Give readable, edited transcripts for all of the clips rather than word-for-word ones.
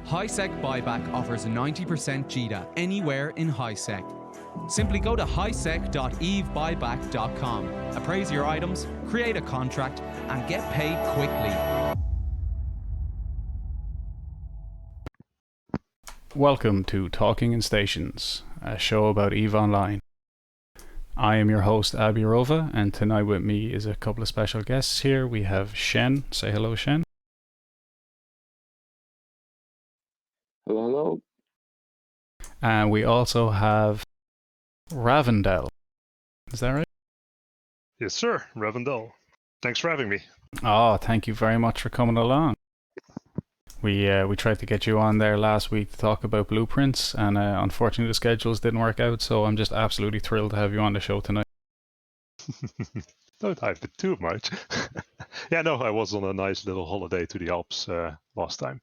HiSec Buyback offers 90% GDA anywhere in HiSec. Simply go to hisec.evebuyback.com, appraise your items, create a contract, and get paid quickly. Welcome to Talking in Stations, a show about EVE Online. I am your host, Abbie Rova, and tonight with me is a couple of special guests here. We have Shen. Say hello, Shen. Hello, hello. And we also have Ravendel. Is that right? Yes, sir. Ravendel. Thanks for having me. Oh, thank you very much for coming along. We tried to get you on there last week to talk about blueprints, and unfortunately the schedules didn't work out, so I'm just absolutely thrilled to have you on the show tonight. Don't hype it too much. Yeah, no, I was on a nice little holiday to the Alps last time.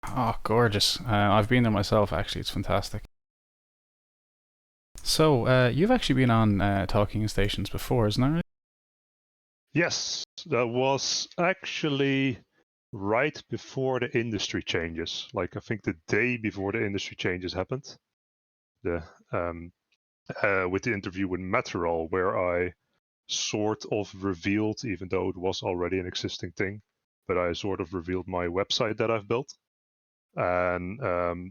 Oh, gorgeous. I've been there myself, actually. It's fantastic. So, you've actually been on Talking in Stations before, isn't that right? Yes, that was actually right before the industry changes. Like, I think the day before the industry changes happened. With the interview with Meteorol, where I sort of revealed, even though it was already an existing thing, but I sort of revealed my website that I've built. And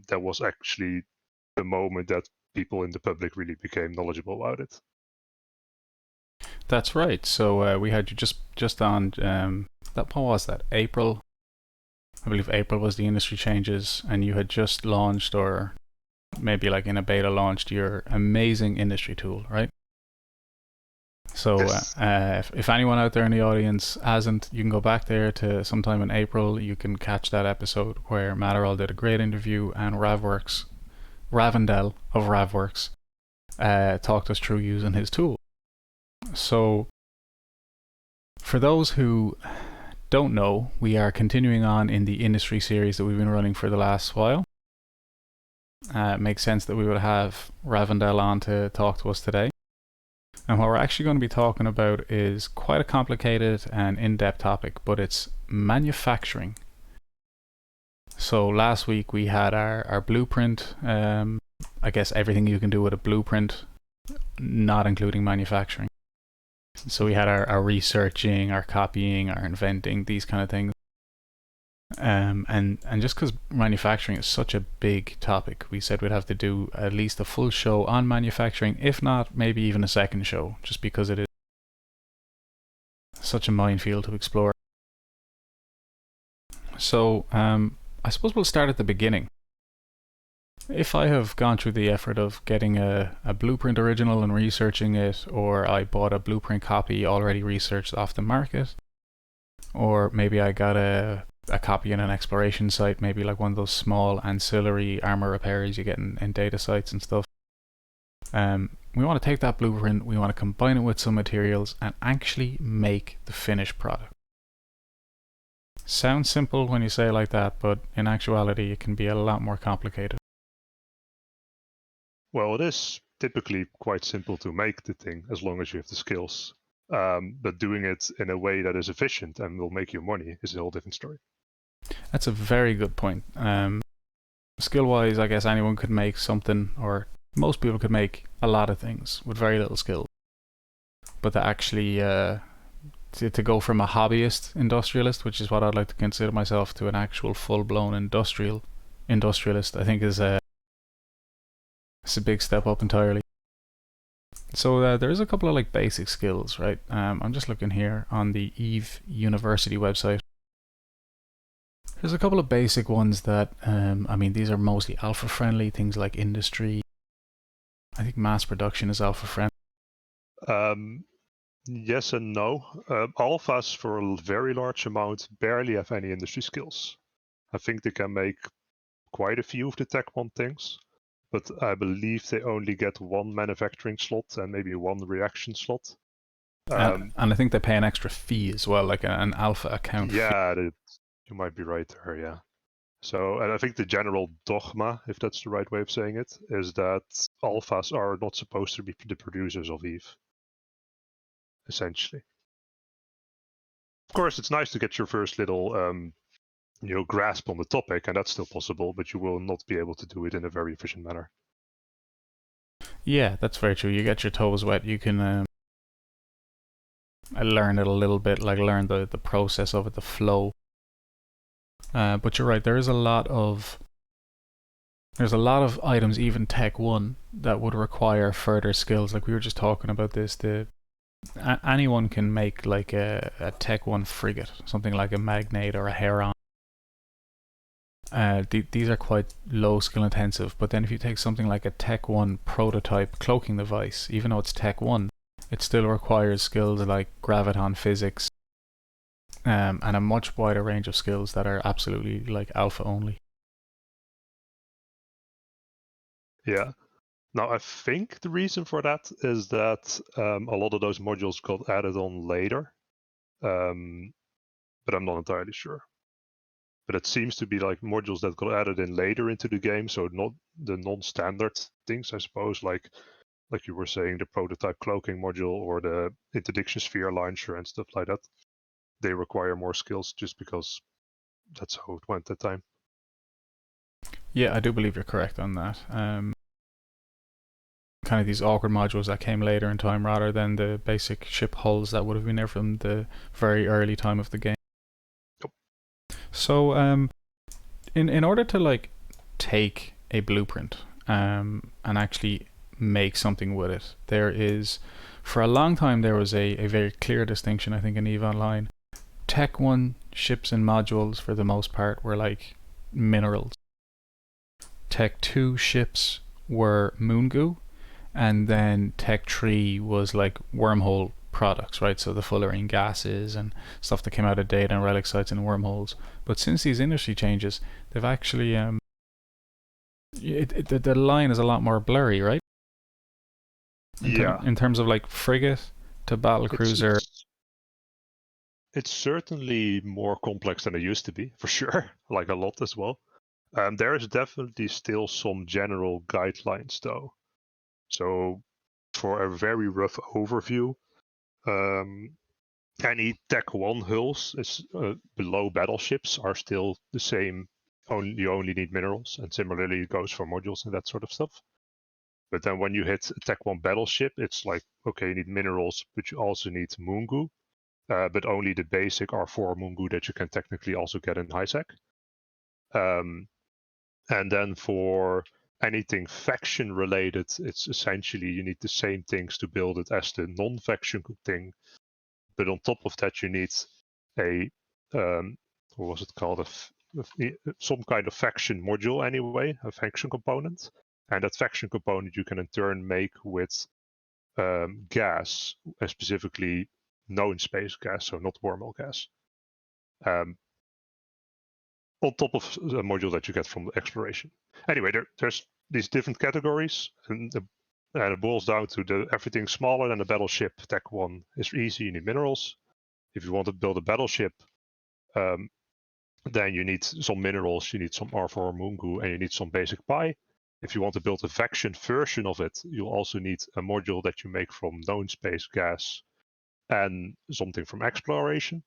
that was actually the moment that people in the public really became knowledgeable about it. That's right. So we had you just on what was that? April. I believe April was the industry changes, and you had just launched, or maybe like in a beta launched, your amazing industry tool, right? So Yes. If anyone out there in the audience hasn't, you can go back there to sometime in April. You can catch that episode where Matterall did a great interview, and Ravendel of Ravworks talked us through using his tool. So for those who don't know, we are continuing on in the industry series that we've been running for the last while. It makes sense that we would have Ravendel on to talk to us today. And what we're actually going to be talking about is quite a complicated and in-depth topic, but it's manufacturing. So last week we had our blueprint, I guess everything you can do with a blueprint, not including manufacturing. So we had our researching, our copying, our inventing, these kind of things. And just because manufacturing is such a big topic, we said we'd have to do at least a full show on manufacturing, if not maybe even a second show, just because it is such a minefield to explore. So I suppose we'll start at the beginning. If I have gone through the effort of getting a blueprint original and researching it, or I bought a blueprint copy already researched off the market, or maybe I got a copy in an exploration site, maybe like one of those small ancillary armor repairs you get in data sites and stuff. We want to take that blueprint, we want to combine it with some materials and actually make the finished product. Sounds simple when you say it like that, but in actuality it can be a lot more complicated. Well, it is typically quite simple to make the thing as long as you have the skills. But doing it in a way that is efficient and will make you money is a whole different story. That's a very good point. Skill-wise, I guess anyone could make something, or most people could make a lot of things with very little skill. But to actually to go from a hobbyist industrialist, which is what I'd like to consider myself, to an actual full-blown industrialist, I think is it's a big step up entirely. So there is a couple of like basic skills, right? I'm just looking here on the EVE University website. There's a couple of basic ones that, I mean, these are mostly alpha friendly, things like industry. I think mass production is alpha friendly. Yes and no. Alphas, for a very large amount, barely have any industry skills. I think they can make quite a few of the Tech 1 things, but I believe they only get one manufacturing slot and maybe one reaction slot. And I think they pay an extra fee as well, like an alpha account fee. Yeah, you might be right there, yeah. So, and I think the general dogma, if that's the right way of saying it, is that alphas are not supposed to be the producers of EVE, essentially. Of course, it's nice to get your first little grasp on the topic, and that's still possible, but you will not be able to do it in a very efficient manner. Yeah, that's very true. You get your toes wet, you can learn it a little bit, like learn the process of it, the flow. But you're right, there's a lot of items, even Tech 1, that would require further skills. Like we were just talking about this, anyone can make like a Tech 1 frigate, something like a Magnate or a Heron. These are quite low skill intensive, but then if you take something like a Tech 1 prototype cloaking device, even though it's Tech 1, it still requires skills like graviton physics, and a much wider range of skills that are absolutely like alpha only. Yeah. Now, I think the reason for that is that a lot of those modules got added on later, but I'm not entirely sure. But it seems to be like modules that got added in later into the game, so not the non-standard things, I suppose, like you were saying, the prototype cloaking module or the interdiction sphere launcher and stuff like that. They require more skills just because that's how it went at the time. Yeah, I do believe you're correct on that. Kind of these awkward modules that came later in time rather than the basic ship hulls that would have been there from the very early time of the game. Yep. So in order to like take a blueprint and actually make something with it, there is, for a long time there was a very clear distinction, I think, in EVE Online. Tech 1 ships and modules for the most part were like minerals. Tech 2 ships were moon goo, and then Tech 3 was like wormhole products, right? So the fullerene gases and stuff that came out of data and relic sites and wormholes. But since these industry changes, they've actually the line is a lot more blurry, right? In terms of like frigate to battle cruiser. It's certainly more complex than it used to be, for sure. Like a lot as well. There is definitely still some general guidelines, though. So, for a very rough overview, any Tech 1 hulls is below battleships are still the same. You only need minerals, and similarly it goes for modules and that sort of stuff. But then when you hit a Tech 1 battleship, it's like, okay, you need minerals, but you also need moon goo, but only the basic R4 moon goo that you can technically also get in HiSec. And then for anything faction related, it's essentially you need the same things to build it as the non-faction thing. But on top of that, you need a what was it called? Some kind of faction module anyway, a faction component. And that faction component you can in turn make with gas, specifically known space gas, so not wormhole gas. On top of the module that you get from exploration. Anyway, there's these different categories, and it boils down to everything smaller than a battleship. Tech 1 is easy, you need minerals. If you want to build a battleship, then you need some minerals, you need some R4 moon goo, and you need some basic pi. If you want to build a faction version of it, you'll also need a module that you make from known space gas and something from exploration.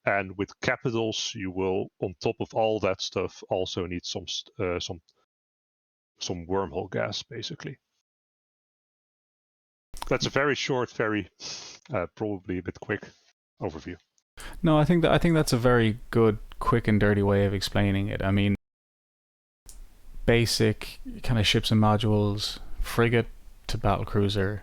And with capitals, you will, on top of all that stuff, also need some wormhole gas, basically. That's a very short, very probably a bit quick overview. No, I think that's a very good, quick and dirty way of explaining it. I mean, basic kind of ships and modules, frigate to battlecruiser,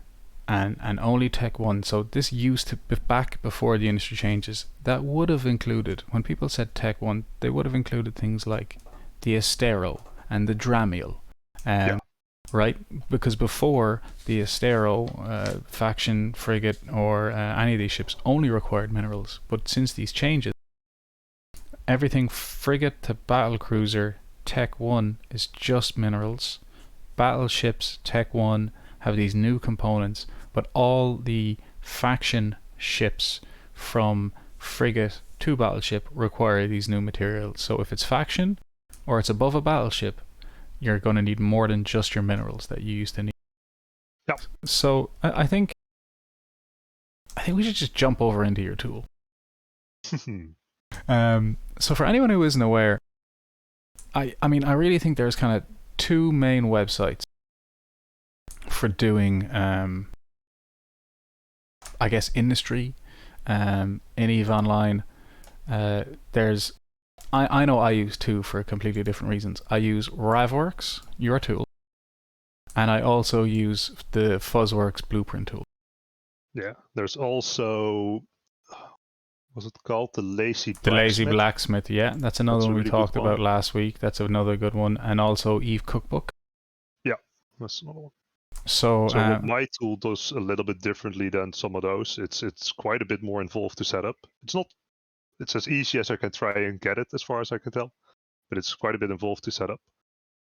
and only Tech 1. So this used to be back before the industry changes. That would have included, when people said Tech 1, they would have included things like the Estero and the Dramiel. Right? Because before, the Estero faction frigate or any of these ships only required minerals. But since these changes, everything frigate to battlecruiser Tech 1 is just minerals. Battleships Tech 1 have these new components, but all the faction ships from frigate to battleship require these new materials. So if it's faction or it's above a battleship, you're going to need more than just your minerals that you used to need. Yep. So I think we should just jump over into your tool. So for anyone who isn't aware, I really think there's kind of two main websites for doing, I guess, industry in EVE Online. There's, I know I use two for completely different reasons. I use Ravworks, your tool, and I also use the Fuzzworks Blueprint tool. Yeah, there's also, what's it called? The Lazy Blacksmith. The Lazy Blacksmith, yeah, that's another one we really talked good one. about last week. That's another good one, and also EVE Cookbook. Yeah, that's another one. So what my tool does a little bit differently than some of those. It's quite a bit more involved to set up. It's as easy as I can try and get it, as far as I can tell, but it's quite a bit involved to set up.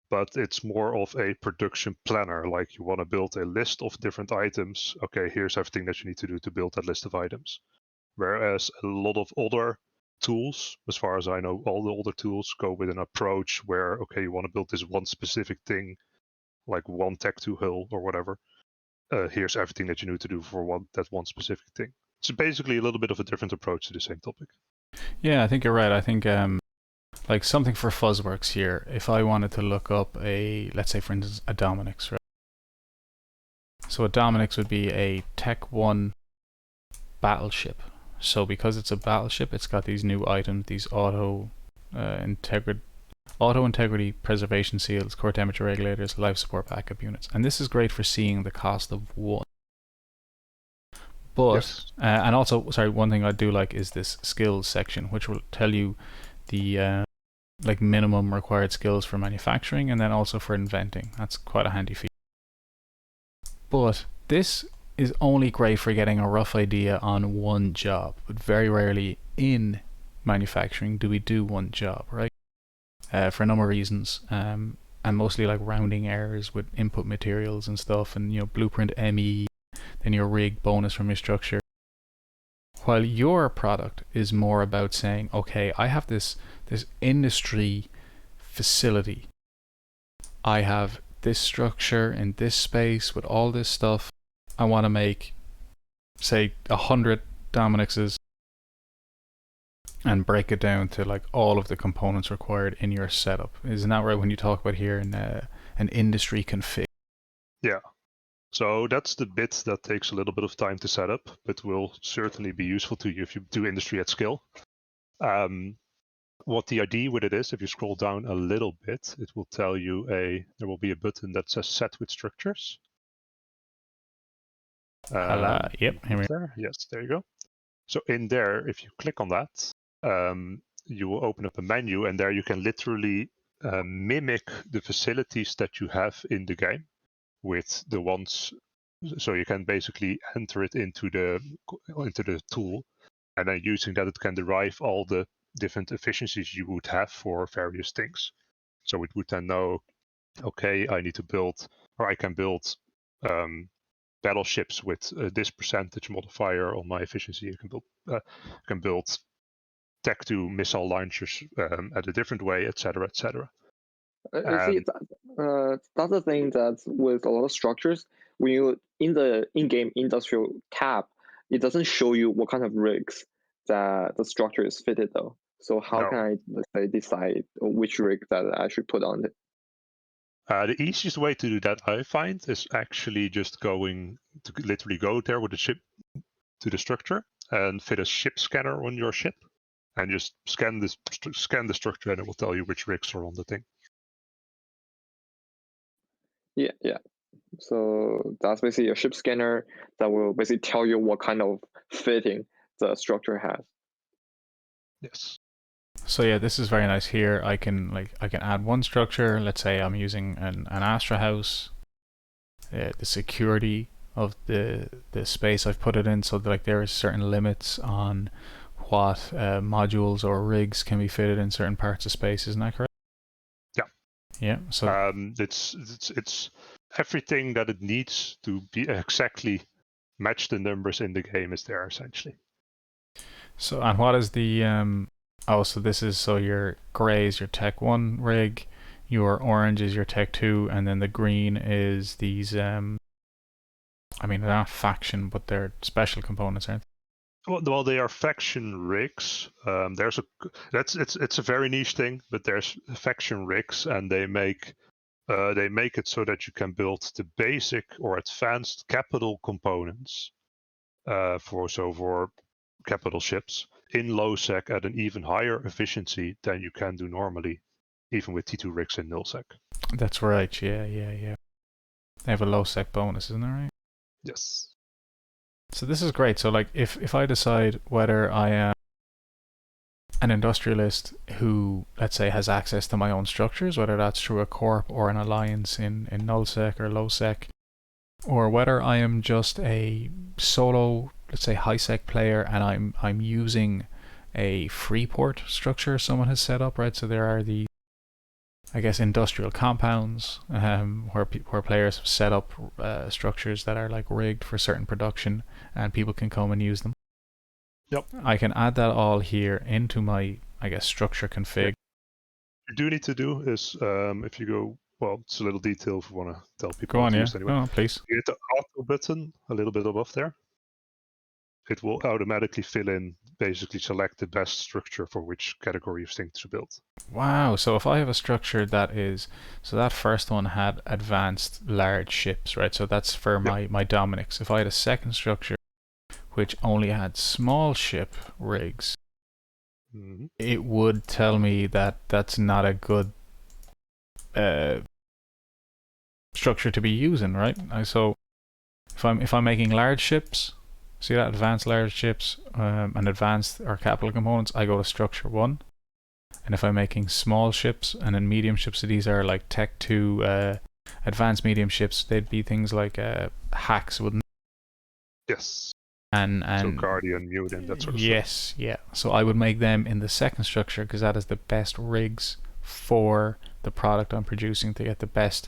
But it's more of a production planner. Like, you want to build a list of different items. Okay, here's everything that you need to do to build that list of items. Whereas a lot of other tools, as far as I know, all the other tools go with an approach where, okay, you want to build this one specific thing, like one tech to hull or whatever. Here's everything that you need to do for that one specific thing. It's basically a little bit of a different approach to the same topic. Yeah, I think you're right. I think like something for Fuzzworks here, if I wanted to look up let's say for instance, a Dominix, right? So a Dominix would be a Tech 1 battleship. So because it's a battleship, it's got these new items, these auto integrity preservation seals, core temperature regulators, life support backup units. And this is great for seeing the cost of one. But, yes. And also, sorry, one thing I do like is this skills section, which will tell you the like minimum required skills for manufacturing and then also for inventing. That's quite a handy feature. But this is only great for getting a rough idea on one job, but very rarely in manufacturing do we do one job, right? For a number of reasons, and mostly like rounding errors with input materials and stuff, and blueprint ME, then your rig bonus from your structure. While your product is more about saying, okay, I have this industry facility. I have this structure in this space with all this stuff. I want to make, say, 100 Dominixes and break it down to like all of the components required in your setup. Isn't that right when you talk about here in an industry config? Yeah. So that's the bit that takes a little bit of time to set up, but will certainly be useful to you if you do industry at scale. What the idea with it is, if you scroll down a little bit, it will tell you there will be a button that says set with structures. Yep, here we are. Yes, there you go. So in there, if you click on that, you will open up a menu, and there you can literally mimic the facilities that you have in the game with the ones. So you can basically enter it into the tool, and then using that, it can derive all the different efficiencies you would have for various things. So it would then know, okay, I need to build, or I can build battleships with this percentage modifier on my efficiency. I can build tech to missile launchers at a different way, etc., etc. See, that's the thing that with a lot of structures, when you in the in-game industrial tab, it doesn't show you what kind of rigs that the structure is fitted though. So how can I, let's say, decide which rig that I should put on it? The easiest way to do that, I find, is actually just going to literally go there with the ship to the structure and fit a ship scanner on your ship, and just scan the structure, and it will tell you which rigs are on the thing. Yeah. So that's basically a ship scanner that will basically tell you what kind of fitting the structure has. Yes. So yeah, this is very nice here. I can add one structure. Let's say I'm using an Astra house. The security of the space I've put it in, so that, like, there are certain limits on what modules or rigs can be fitted in certain parts of space. Isn't that correct? Yeah. Yeah. So it's everything that it needs to be exactly match the numbers in the game is there essentially. So, and what is the so this is, so your gray is your Tech 1 rig, your orange is your Tech 2, and then the green is these they're not faction, but they're special components, aren't they? Well, they are faction rigs. It's a very niche thing, but there's faction rigs, and they make it so that you can build the basic or advanced capital components for capital ships in low sec at an even higher efficiency than you can do normally, even with T2 rigs in null sec. That's right. Yeah. They have a low sec bonus, isn't that right? Yes. So this is great. So like, if I decide whether I am an industrialist who, let's say, has access to my own structures, whether that's through a corp or an alliance in nullsec or lowsec, or whether I am just a solo, let's say, HiSec player, and I'm using a Freeport structure someone has set up, right? So there are the, I guess, industrial compounds where players have set up structures that are like rigged for certain production, and people can come and use them. Yep. I can add that all here into my, I guess, structure config. What you do need to do is, if you go, well, it's a little detail if you want to tell people. Go on, yeah. Anyway. No, please. You hit the auto button a little bit above there. It will automatically fill in, basically select the best structure for which category of thing to build. Wow, so if I have a structure that is, so that first one had advanced large ships, right? So that's for my Dominics. If I had a second structure which only had small ship rigs, it would tell me that that's not a good structure to be using, right? So if I'm making large ships, see that advanced large ships and advanced or capital components, I go to structure 1. And if I'm making small ships and then medium ships, so these are like Tech 2 advanced medium ships, they'd be things like hacks, wouldn't they? Yes. And so Guardian, Mutant, that sort of stuff. Yes, yeah. So I would make them in the second structure because that is the best rigs for the product I'm producing to get the best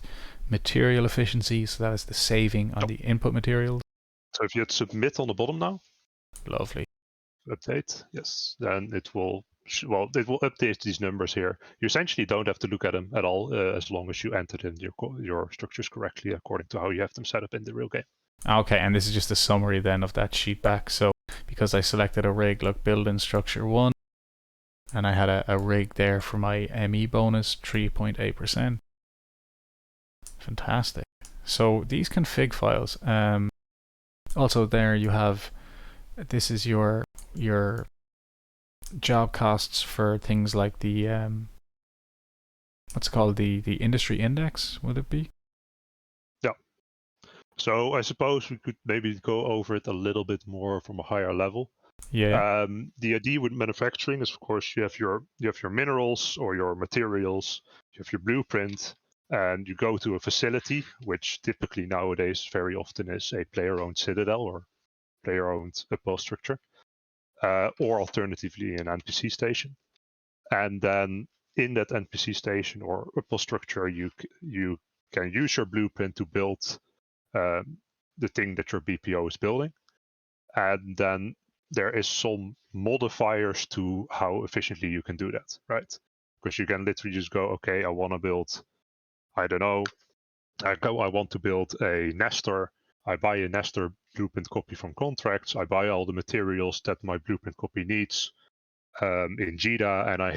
material efficiency. So that is the saving on the input materials. So if you hit submit on the bottom now, lovely. Update, yes, then it will update these numbers here. You essentially don't have to look at them at all as long as you entered in your structures correctly according to how you have them set up in the real game. Okay, and this is just a summary then of that sheet back. So because I selected a rig, look, build in structure 1, and I had a rig there for my ME bonus, 3.8%. Fantastic. So these config files, also there you have, this is your job costs for things like the what's it called, the industry index, would it be? Yeah. So I suppose we could maybe go over it a little bit more from a higher level. Yeah. The idea with manufacturing is, of course, you have your minerals or your materials, you have your blueprint, and you go to a facility, which typically nowadays very often is a player-owned citadel or player-owned post structure, or alternatively an NPC station. And then in that NPC station or post structure, you can use your blueprint to build the thing that your BPO is building, and then there is some modifiers to how efficiently you can do that, right? Because you can literally just go, okay, I want to build, I don't know, I want to build a Nestor. I buy a Nestor blueprint copy from contracts. I buy all the materials that my blueprint copy needs in JIDA, and I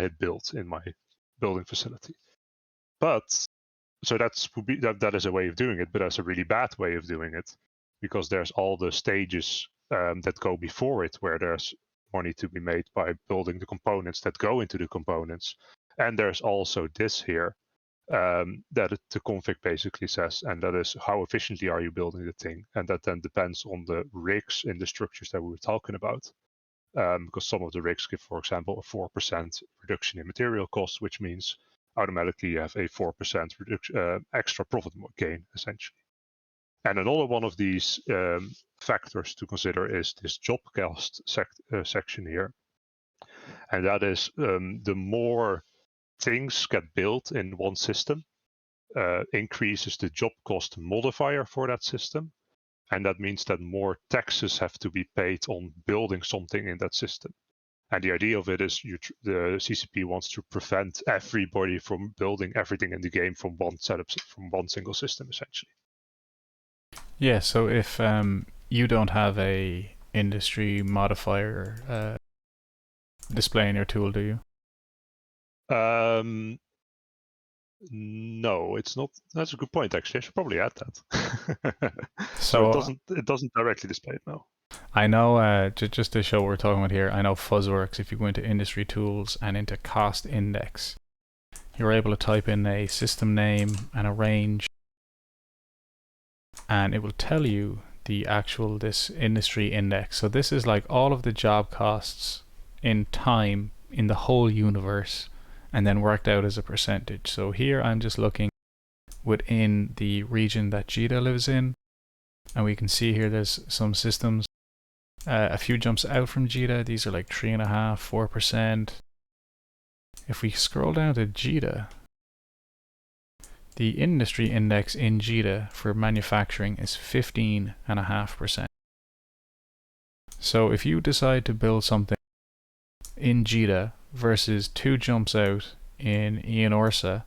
hit build in my building facility. But so that is a way of doing it, but that's a really bad way of doing it, because there's all the stages that go before it, where there's money to be made by building the components that go into the components, and there's also this here that the config basically says, and that is how efficiently are you building the thing, and that then depends on the rigs in the structures that we were talking about, because some of the rigs give, for example, a 4% reduction in material costs, which means automatically you have a 4% extra profit gain, essentially. And another one of these factors to consider is this job cost section here. And that is the more things get built in one system, increases the job cost modifier for that system. And that means that more taxes have to be paid on building something in that system. And the idea of it is the CCP wants to prevent everybody from building everything in the game from one setup, from one single system, essentially. Yeah, so if you don't have a industry modifier display in your tool, do you? No, it's not. That's a good point, actually. I should probably add that. So it doesn't directly display it now. I know, just to show what we're talking about here, I know Fuzzworks, if you go into industry tools and into cost index, you're able to type in a system name and a range, and it will tell you this industry index. So this is like all of the job costs in time in the whole universe, and then worked out as a percentage. So here I'm just looking within the region that Jita lives in, and we can see here there's some systems a few jumps out from Jita. These are like 3.5%, 4%. If we scroll down to Jita, the industry index in Jita for manufacturing is 15.5%. So if you decide to build something in Jita versus 2 jumps out in Ian Orsa,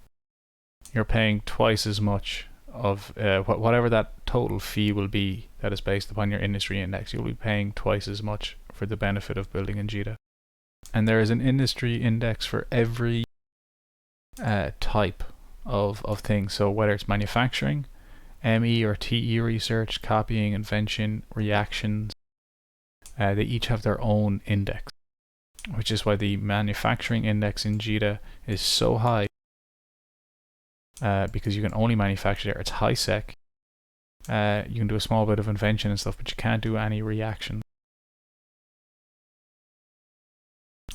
you're paying twice as much of whatever that total fee will be that is based upon your industry index. You'll be paying twice as much for the benefit of building in Jita. And there is an industry index for every type of things. So whether it's manufacturing, ME or TE research, copying, invention, reactions, they each have their own index, which is why the manufacturing index in Jita is so high, because you can only manufacture there. It's HiSec. You can do a small bit of invention and stuff, but you can't do any reaction.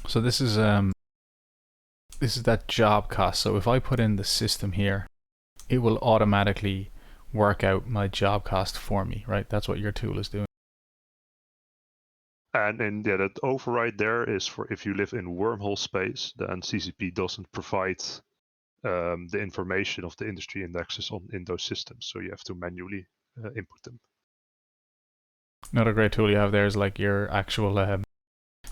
So this is that job cost. So if I put in the system here, it will automatically work out my job cost for me, right? That's what your tool is doing. And then that override there is for if you live in wormhole space, then CCP doesn't provide the information of the industry indexes in those systems, so you have to manually input them. Another great tool you have there is like your actual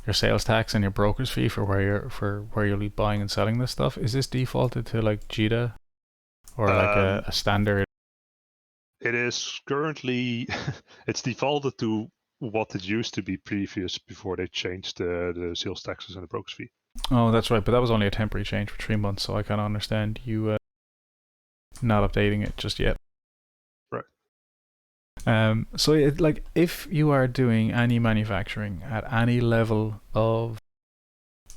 your sales tax and your broker's fee for where you'll be buying and selling this stuff. Is this defaulted to like Jita or like a standard? It is currently it's defaulted to what it used to be previous before they changed the sales taxes and the broker's fee. Oh, that's right, but that was only a temporary change for 3 months, so I kind of understand you not updating it just yet. Right. So like if you are doing any manufacturing at any level of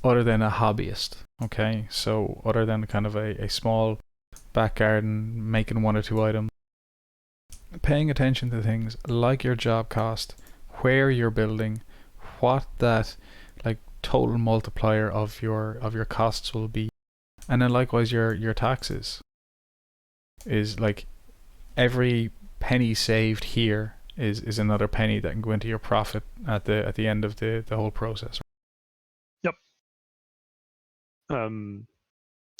other than a hobbyist, okay, so other than kind of a small back garden making 1 or 2 items, paying attention to things like your job cost, where you're building, what that like total multiplier of your costs will be, and then likewise your taxes is like every penny saved here is another penny that can go into your profit at the end of the whole process. Yep.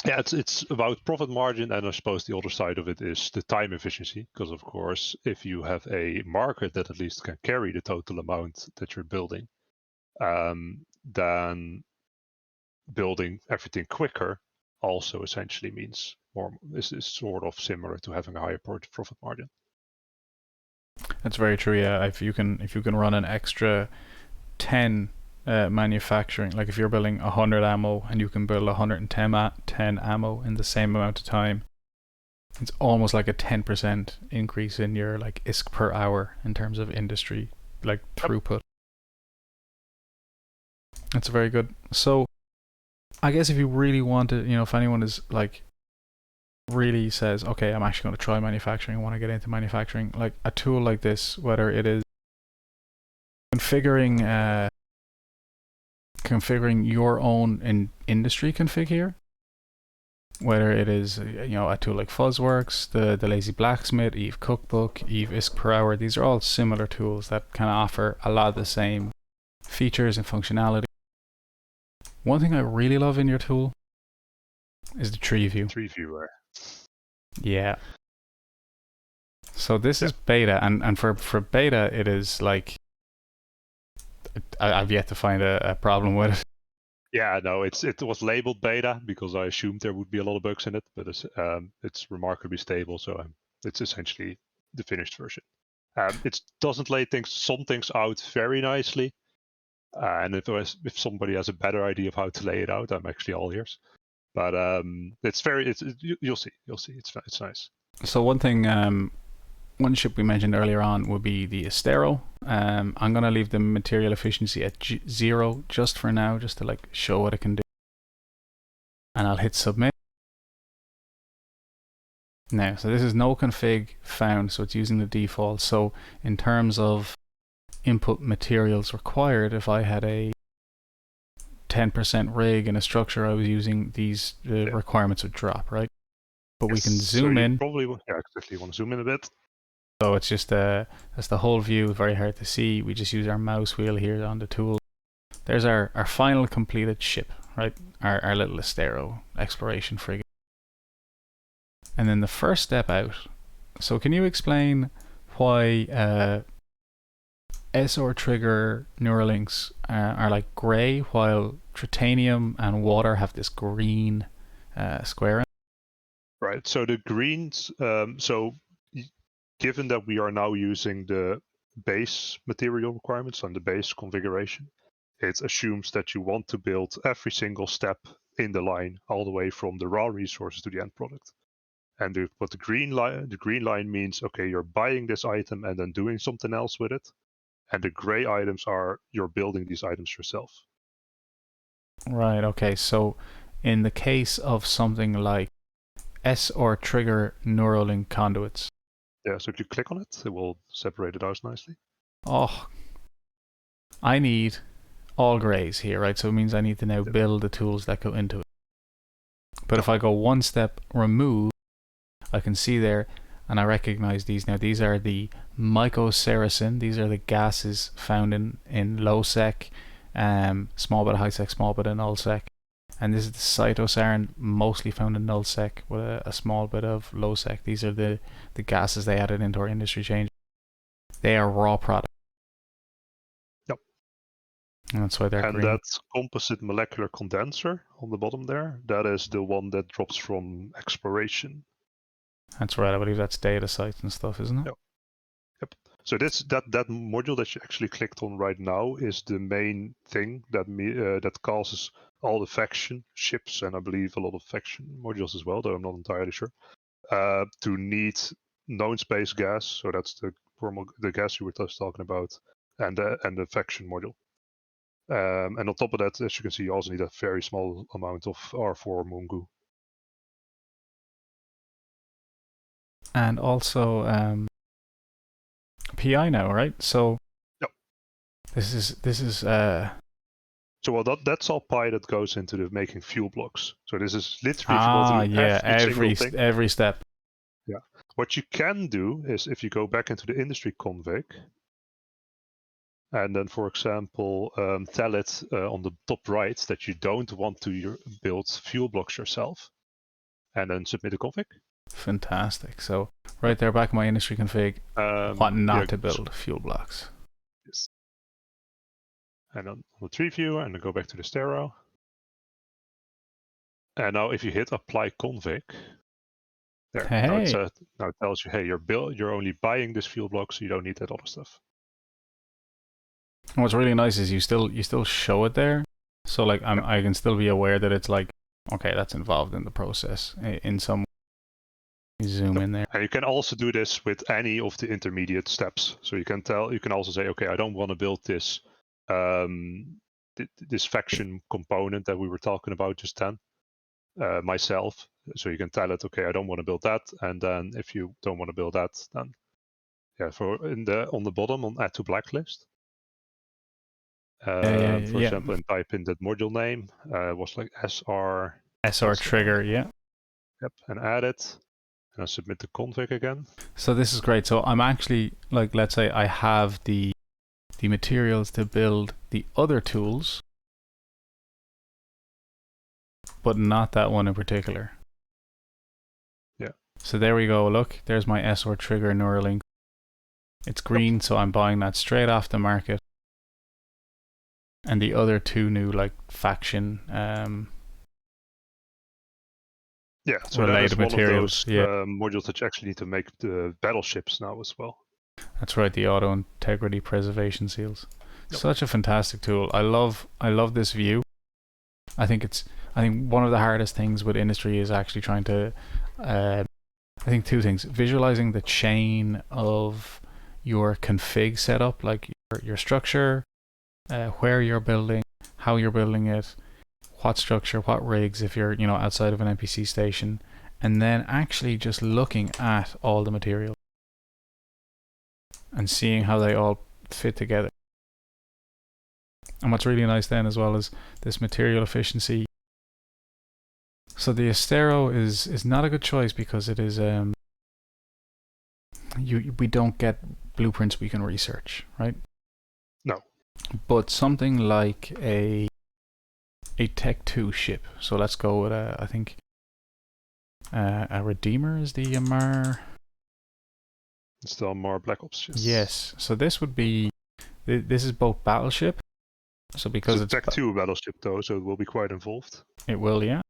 Yeah, it's about profit margin, and I suppose the other side of it is the time efficiency, because of course if you have a market that at least can carry the total amount that you're building, then building everything quicker also essentially means more is sort of similar to having a higher profit margin. That's very true. Yeah, if you can run an extra 10 manufacturing, like if you're building 100 ammo and you can build 110 ammo in the same amount of time, it's almost like a 10% increase in your like ISK per hour in terms of industry like throughput. That's very good. So I guess if you really want to, if anyone is like really says, okay, I'm actually going to try manufacturing, I want to get into manufacturing, like a tool like this, whether it is configuring your own industry config here, whether it is a tool like Fuzzworks, the Lazy Blacksmith, Eve Cookbook, Eve ISK per hour, these are all similar tools that can offer a lot of the same features and functionality. One thing I really love in your tool is the tree view. Tree viewer. Yeah. So this is beta, and for beta it is like I've yet to find a problem with it. Yeah, no, it was labeled beta because I assumed there would be a lot of bugs in it, but it's remarkably stable, so it's essentially the finished version. It doesn't lay some things out very nicely. And if somebody has a better idea of how to lay it out, I'm actually all ears. But you'll see. It's nice. So one ship we mentioned earlier on would be the Estero. I'm gonna leave the material efficiency at 0 just for now, just to like show what it can do. And I'll hit submit. Now, so this is no config found, so it's using the default. So in terms of input materials required, if I had a 10% rig in a structure I was using, these requirements would drop, right? But we can zoom in. Probably, exactly. Want to zoom in a bit? So it's just that's the whole view, very hard to see. We just use our mouse wheel here on the tool. There's our final completed ship, right? Our little Estero exploration frigate. And then the first step out. So can you explain why SR trigger Neuralinks are like grey, while Tritanium and water have this green square? Right. So the greens. Given that we are now using the base material requirements on the base configuration, it assumes that you want to build every single step in the line, all the way from the raw resources to the end product. And what the green line means, okay, you're buying this item and then doing something else with it. And the gray items are you're building these items yourself. Right, okay. So in the case of something like SR trigger Neuralink conduits. Yeah, so if you click on it, it will separate it out nicely. Oh, I need all grays here, right? So it means I need to now build the tools that go into it. But if I go one step remove, I can see there, and I recognize these now. These are the mycoceracin. These are the gases found in low sec, small bit of HiSec, small bit of null sec. And this is the cytosarin, mostly found in null sec with a small bit of low sec. These are the gases they added into our industry change. They are raw products. Yep. And that's why they're green. And that composite molecular condenser on the bottom there, that is the one that drops from exploration. That's right. I believe that's data sites and stuff, isn't it? Yep. So that module that you actually clicked on right now is the main thing that causes all the faction ships, and I believe a lot of faction modules as well, though I'm not entirely sure, to need known space gas. So that's the gas you were just talking about, and the faction module. And on top of that, as you can see, you also need a very small amount of R4 Mungu. And also PI now, right? So yep. This is So well, that's all pi that goes into the making fuel blocks. So this is literally every step. Yeah. What you can do is if you go back into the industry config, and then, for example, tell it on the top right that you don't want to build fuel blocks yourself, and then submit a config. Fantastic. So right there, back in my industry config, want not to build fuel blocks. Yes. And on the tree viewer, and then go back to the Estero. And now if you hit apply config, there, hey. now it tells you, hey, you're only buying this fuel block, so you don't need that other stuff. And what's really nice is you still show it there, so like I can still be aware that it's like, okay, that's involved in the process in some way. Zoom in there. And you can also do this with any of the intermediate steps. So you can also say, okay, I don't want to build this this faction component that we were talking about just then myself. So you can tell it, okay, I don't want to build that, and then if you don't want to build that, then on the bottom on add to blacklist. For example, and type in that module name was like SR trigger, yeah. Yep, and add it. And I submit the config again. So this is great. So I'm actually, like, let's say I have the materials to build the other tools, but not that one in particular. Yeah. So there we go. Look, there's my SR trigger Neuralink. It's green, so I'm buying that straight off the market. And the other two new, like, faction so related that is materials, one of those modules that you actually need to make the battleships now as well. That's right, the auto integrity preservation seals. Yep. Such a fantastic tool. I love this view. I think one of the hardest things with industry is actually trying to I think two things: visualizing the chain of your config setup, like your structure, where you're building, how you're building it, what structure, what rigs if you're outside of an NPC station, and then actually just looking at all the materials and seeing how they all fit together. And what's really nice then as well is this material efficiency. So the Astero is not a good choice because it is we don't get blueprints we can research, right? No. But something like a Tech 2 ship. So let's go with I think a Redeemer is the Amar. It's the Amar Black Ops. Yes. So this would be this is both battleship. So because it's Tech 2 battleship though, so it will be quite involved. It will, yeah.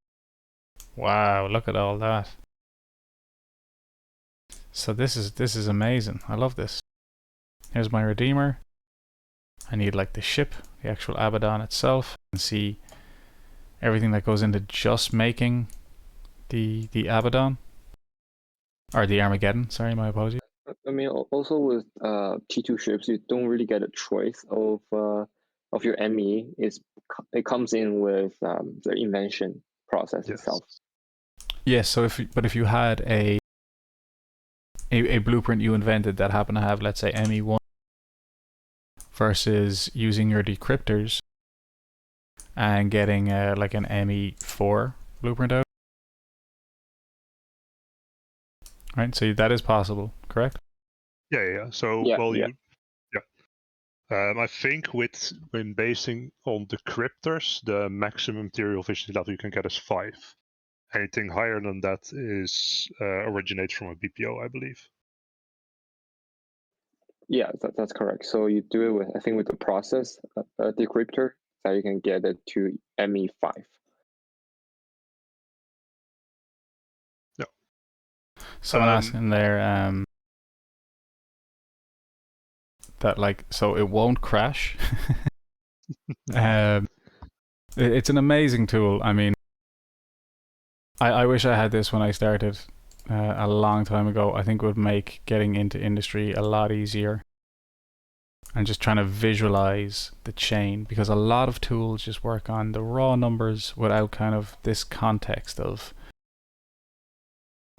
Wow, look at all that. So this is amazing. I love this. Here's my Redeemer. I need like the ship, the actual Abaddon itself, and see everything that goes into just making the Abaddon. Or the Armageddon, sorry, my apologies. I mean, also with T2 ships, you don't really get a choice of your ME. It comes in with the invention process itself. Yes. So if you had a blueprint you invented that happened to have, let's say, ME1 versus using your decryptors and getting like an ME4 blueprint out. Right, so that is possible, correct? Yeah. So, I think when basing on decryptors, the maximum material efficiency level you can get is 5. Anything higher than that is originates from a BPO, I believe. Yeah, that's correct. So you do it with the process decryptor that you can get it to ME5. No. Someone asking there that so it won't crash. It's an amazing tool. I mean, I wish I had this when I started a long time ago. I think it would make getting into industry a lot easier. And just trying to visualize the chain, because a lot of tools just work on the raw numbers without kind of this context of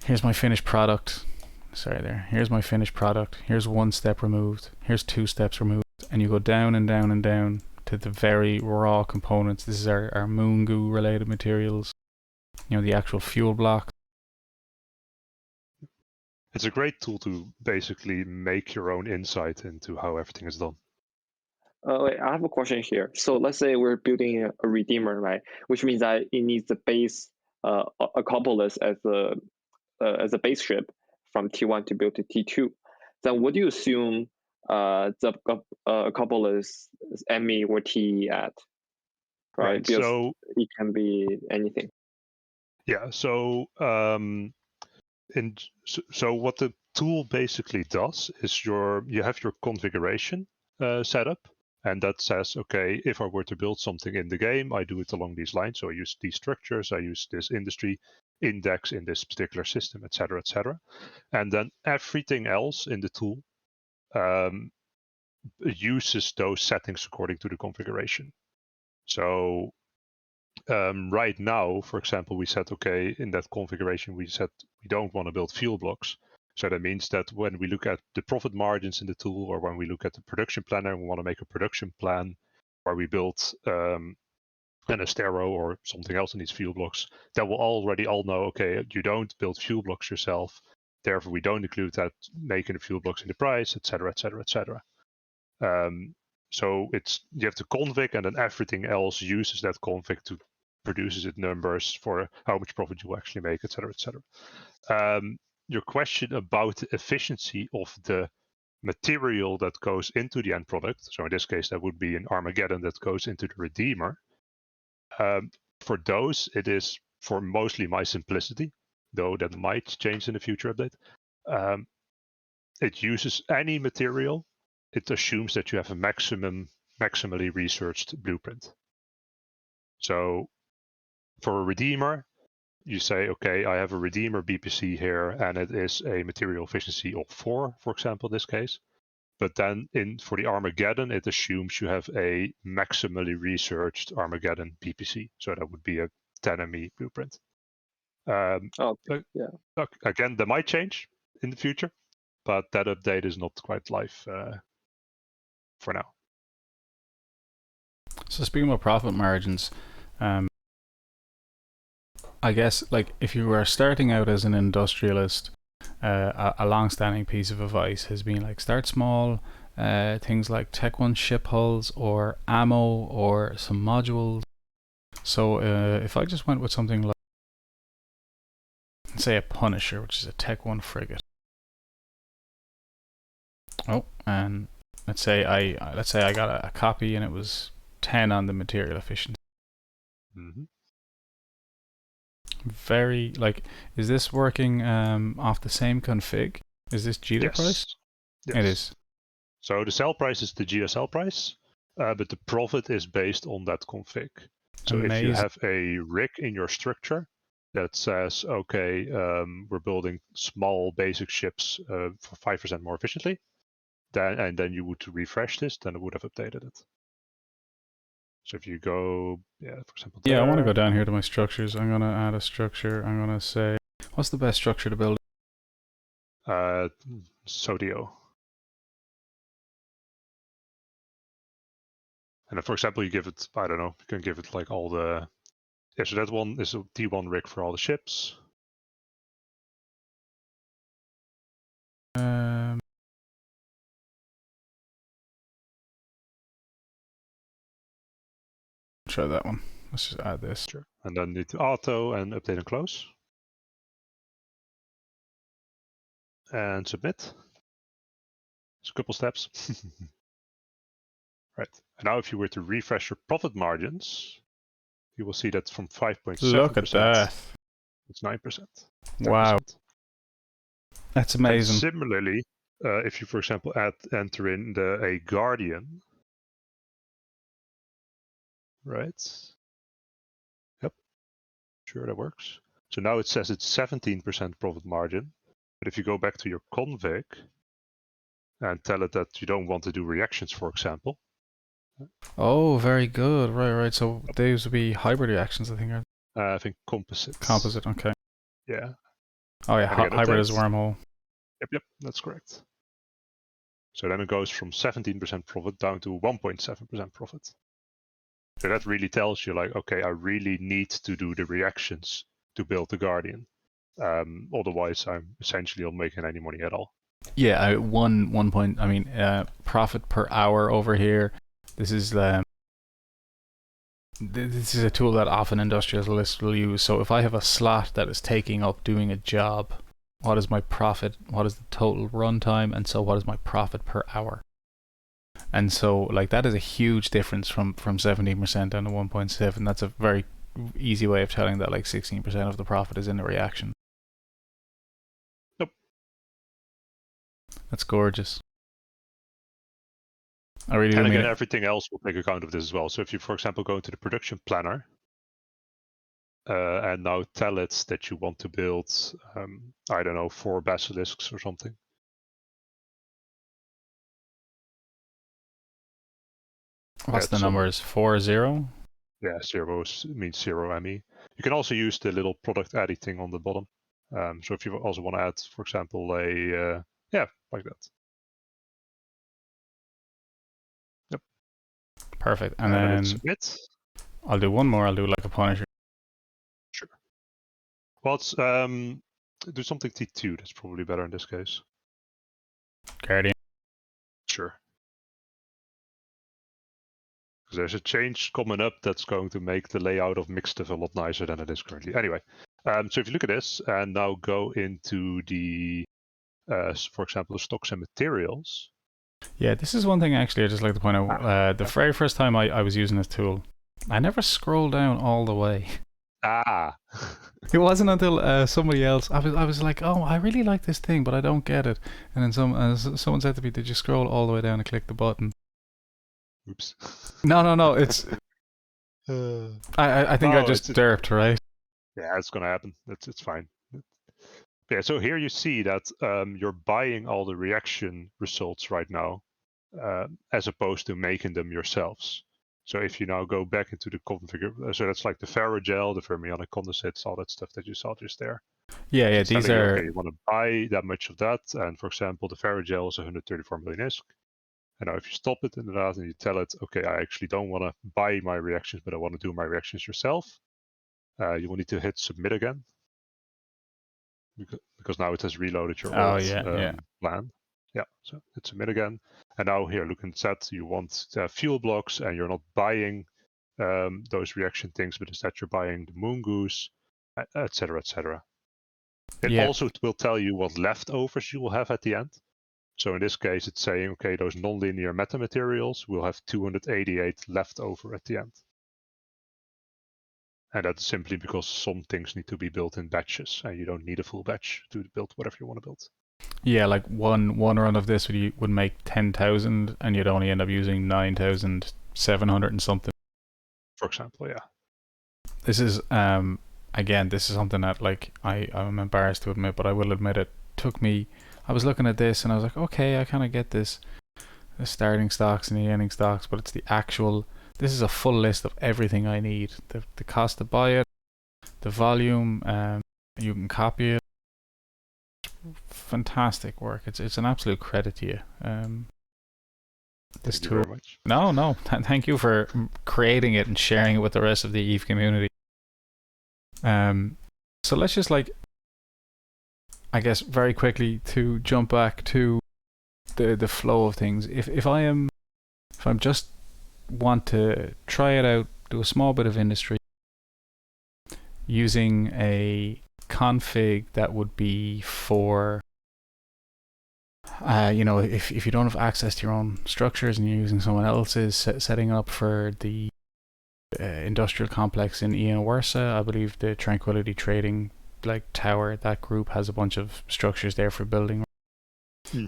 here's my finished product. Sorry there. Here's my finished product. Here's 1 step removed. Here's 2 steps removed. And you go down and down and down to the very raw components. This is our moon goo related materials. The actual fuel block. It's a great tool to basically make your own insight into how everything is done. Wait, I have a question here. So let's say we're building a Redeemer, right? Which means that it needs the base Acropolis as a base ship from T1 to build to T2. Then what do you assume the Acropolis ME or TE at? Right. Because so it can be anything. Yeah. So so what the tool basically does is you have your configuration set up, and that says, okay, if I were to build something in the game, I do it along these lines. So I use these structures, I use this industry index in this particular system, etc., etc. And then everything else in the tool uses those settings according to the configuration. So right now, for example, we said, okay, in that configuration, we said we don't want to build fuel blocks. So that means that when we look at the profit margins in the tool, or when we look at the production planner, and we want to make a production plan where we build an Astero or something else in these fuel blocks, that will already all know, okay, you don't build fuel blocks yourself. Therefore, we don't include that making the fuel blocks in the price, etc., etc., etc. So you have to config, and then everything else uses that config to produces it numbers for how much profit you actually make, etc., etc. Your question about the efficiency of the material that goes into the end product. So in this case, that would be an Armageddon that goes into the Redeemer. For those, it is for mostly my simplicity, though that might change in the future update. it uses any material. It assumes that you have a maximally researched blueprint. So for a redeemer, you say, okay, I have a redeemer BPC here, and it is a material efficiency of 4, for example, in this case. But then for the Armageddon, it assumes you have a maximally researched Armageddon BPC. So that would be a 10 ME blueprint. Again, that might change in the future, but that update is not quite live for now. So speaking about profit margins, I guess like if you were starting out as an industrialist, a long-standing piece of advice has been like start small, things like Tech 1 ship hulls or ammo or some modules. So if I just went with something like, say, a Punisher, which is a Tech 1 frigate. Oh, and let's say I got a copy and it was 10 on the material efficiency. Mm-hmm. Very, like, is this working off the same config? Is this GDA price? Yes. It is. So the sell price is the GSL price, but the profit is based on that config. So if you have a rig in your structure that says, okay, we're building small basic ships for 5% more efficiently, and then you would refresh this, then it would have updated it. So if you go, for example, I want to go down here to my structures. I'm going to add a structure. I'm going to say, what's the best structure to build? Sodio. And then, for example, you give it, I don't know, you can give it like all the, so that one is a T1 rig for all the ships. Try that one. Let's just add this. Sure. And then need to auto and update and close. And submit. It's a couple steps. Right. And now if you were to refresh your profit margins, you will see that from 5.7%. Look at that. It's 9%. 10%. Wow. That's amazing. And similarly, if you, for example, enter in a Guardian, right? Yep. Sure, that works. So now it says it's 17% profit margin. But if you go back to your config and tell it that you don't want to do reactions, for example. Oh, very good. Right. So these would be hybrid reactions, I think. I think composite. Composite, okay. Yeah. Oh yeah, hybrid is wormhole. Yep, that's correct. So then it goes from 17% profit down to 1.7% profit. So that really tells you like, okay, I really need to do the reactions to build the Guardian. Otherwise, I'm essentially not making any money at all. Yeah, one point. I mean, profit per hour over here. This is a tool that often industrialists will use. So if I have a slot that is taking up doing a job, what is my profit? What is the total runtime? And so what is my profit per hour? And so like that is a huge difference from 17% down to 1.7. That's a very easy way of telling that like 16% of the profit is in the reaction. Nope. That's gorgeous. I really and mean again, everything else will take account of this as well. So if you, for example, go into the production planner and now tell it that you want to build, I don't know, 4 basilisks or something. What's the numbers? 40? Yeah, 0 means 0 ME. You can also use the little product adding thing on the bottom. So if you also want to add, for example, a like that. Yep. Perfect. And then submit. I'll do one more. I'll do like a Punisher. Sure. Well, it's do something T2. That's probably better in this case. Guardian. Sure. Because there's a change coming up that's going to make the layout of mixed stuff a lot nicer than it is currently. Anyway, so if you look at this and now go into the, for example, the stocks and materials. Yeah, this is one thing actually I'd just like to point out. The very first time I was using this tool, I never scrolled down all the way. Ah. It wasn't until somebody else. I was like, oh, I really like this thing, but I don't get it. And then someone said to me, did you scroll all the way down and click the button? Oops. No. It's. I think I just derped, right? Yeah, it's gonna happen. It's fine. Yeah, so here you see that you're buying all the reaction results right now, as opposed to making them yourselves. So if you now go back into the configure, so that's like the ferrogel, the fermionic condensates, all that stuff that you saw just there. Yeah. It's These telling you, are. okay, you want to buy that much of that, and for example, the ferrogel is 134 million ISK. And now if you stop it in that and you tell it, okay, I actually don't want to buy my reactions, but I want to do my reactions yourself, you will need to hit submit again. Because now it has reloaded your old plan. Yeah, so hit submit again. And now here, look at that. You want fuel blocks, and you're not buying those reaction things, but instead you're buying the moon goose, etc., etc. It also will tell you what leftovers you will have at the end. So in this case, it's saying, okay, those nonlinear metamaterials will have 288 left over at the end. And that's simply because some things need to be built in batches, and you don't need a full batch to build whatever you want to build. Yeah, like one run of this would make 10,000, and you'd only end up using 9,700 and something. For example, yeah. This is again, this is something that I'm embarrassed to admit, but I will admit it took me. I was looking at this and I was like, okay, I kind of get this, the starting stocks and the ending stocks, but it's the actual. This is a full list of everything I need. The cost to buy it, the volume, you can copy it. Fantastic work. It's an absolute credit to you. This tool. No. Thank you for creating it and sharing it with the rest of the EVE community. So let's just I guess very quickly to jump back to the flow of things. If I'm just want to try it out, do a small bit of industry using a config that would be for if you don't have access to your own structures and you're using someone else's, setting up for the industrial complex in Ian Warsa. I believe the Tranquility Trading tower, that group has a bunch of structures there for building.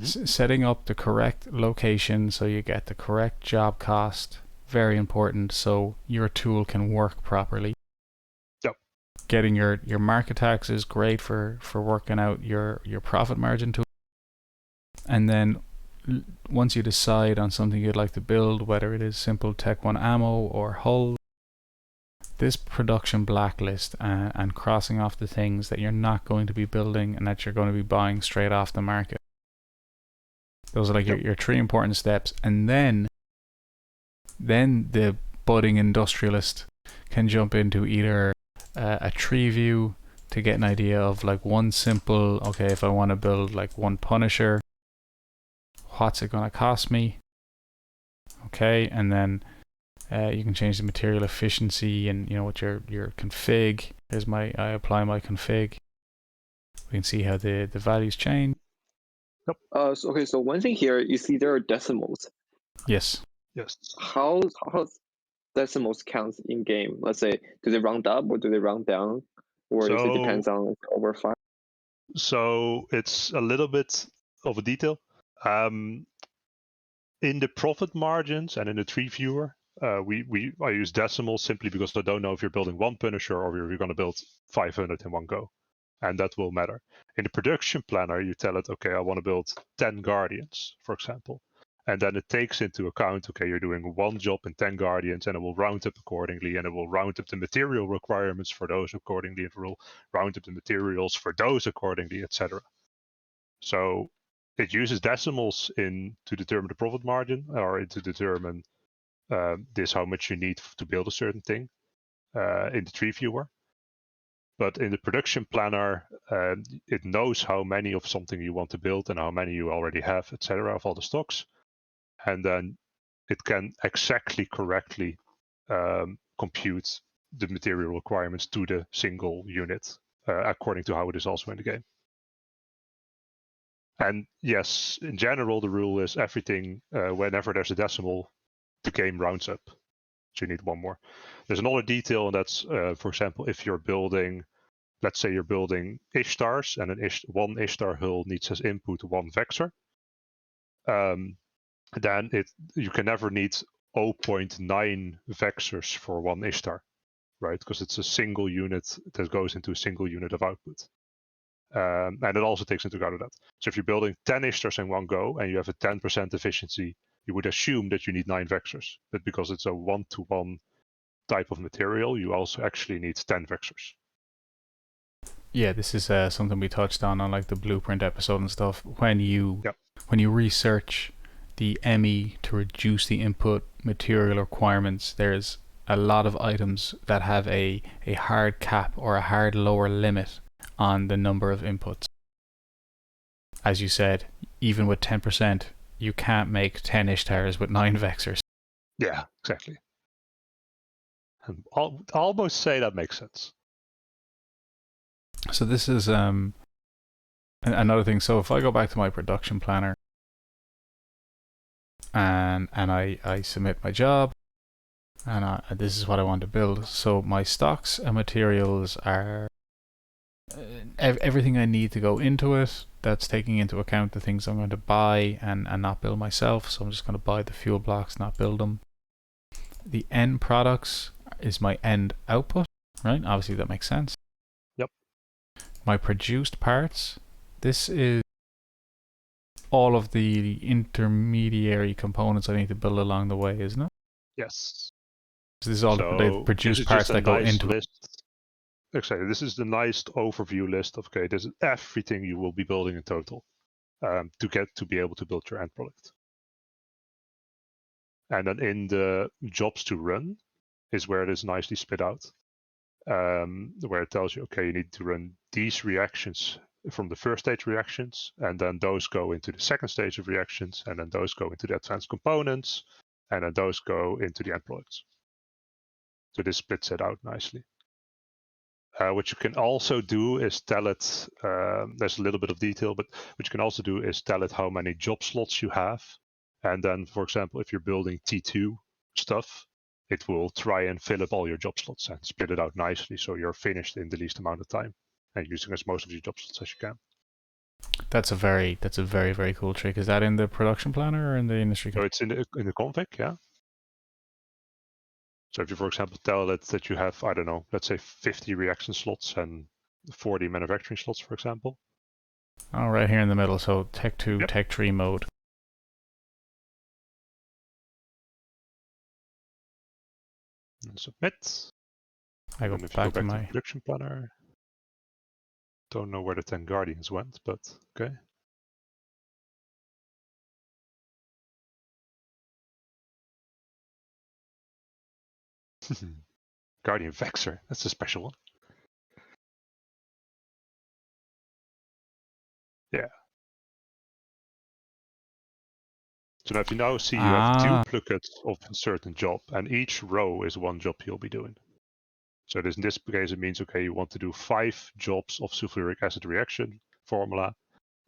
Setting up the correct location so you get the correct job cost, very important, so your tool can work properly. Yep. Getting your market tax is great for working out your profit margin tool. And then once you decide on something you'd like to build, whether it is simple Tech 1 ammo or hull, this production blacklist and crossing off the things that you're not going to be building and that you're going to be buying straight off the market. Those are your three important steps. And then the budding industrialist can jump into either a tree view to get an idea of one simple, okay, if I want to build one Punisher, what's it going to cost me? Okay, and then you can change the material efficiency and with your config. I apply my config. We can see how the values change. So one thing here, you see there are decimals. Yes. How decimals counts in game? Let's say, do they round up or do they round down, or if it depends on over 5? So it's a little bit of a detail. In the profit margins and in the tree viewer, I use decimals simply because I don't know if you're building one Punisher or if you're going to build 500 in one go, and that will matter. In the production planner, you tell it, okay, I want to build 10 Guardians, for example, and then it takes into account, okay, you're doing one job in 10 Guardians, and it will round up accordingly, and it will round up the material requirements for those accordingly, and it will round up the materials for those accordingly, etc. So it uses decimals to determine the profit margin, or to determine how much you need to build a certain thing in the tree viewer. But in the production planner, it knows how many of something you want to build and how many you already have, etc., of all the stocks. And then it can correctly compute the material requirements to the single unit, according to how it is also in the game. And yes, in general, the rule is everything, whenever there's a decimal, the game rounds up. So you need one more. There's another detail, and that's, for example, if you're building, let's say you're building Ishtars, and one Ishtar hull needs as input one Vexor, then you can never need 0.9 Vexors for one Ishtar, right? Because it's a single unit that goes into a single unit of output. And it also takes into account that. So if you're building 10 Ishtars in one go and you have a 10% efficiency, you would assume that you need 9 Vexors. But because it's a one-to-one type of material, you also actually need 10 Vexors. Yeah, this is something we touched on like the blueprint episode and stuff. When you research the ME to reduce the input material requirements, there's a lot of items that have a hard cap or a hard lower limit on the number of inputs. As you said, even with 10%, you can't make 10 Ishtars with 9 Vexors. Yeah, exactly. And I'll almost say that makes sense. So this is another thing. So if I go back to my production planner and I submit my job, and this is what I want to build. So my stocks and materials are everything I need to go into it. That's taking into account the things I'm going to buy and not build myself. So I'm just going to buy the fuel blocks, not build them. The end products is my end output, right? Obviously that makes sense. Yep. My produced parts, this is all of the intermediary components I need to build along the way, isn't it? Yes. So this is all the produced parts that go into it. Exactly. This is the nice overview list of, okay, this is everything you will be building in total to be able to build your end product. And then in the jobs to run is where it is nicely split out, where it tells you, okay, you need to run these reactions from the first stage reactions, and then those go into the second stage of reactions, and then those go into the advanced components, and then those go into the end products. So this splits it out nicely. What you can also do is tell it, there's a little bit of detail, but what you can also do is tell it how many job slots you have. And then, for example, if you're building T2 stuff, it will try and fill up all your job slots and split it out nicely so you're finished in the least amount of time and using as most of your job slots as you can. That's a very, very cool trick. Is that in the production planner or in the industry? So it's in the config, yeah. So if you, for example, tell it that you have, I don't know, let's say 50 reaction slots and 40 manufacturing slots, for example. Oh, right here in the middle. So Tech 2, Yep. Tech 3 mode. And submit. I go and if back you go to back my to the production planner, don't know where the 10 Guardians went, but okay. Guardian Vexor, that's a special one. Yeah. So now if you now see you have duplicates of a certain job, and each row is one job you'll be doing. So in this case, it means, okay, you want to do 5 jobs of sulfuric acid reaction formula,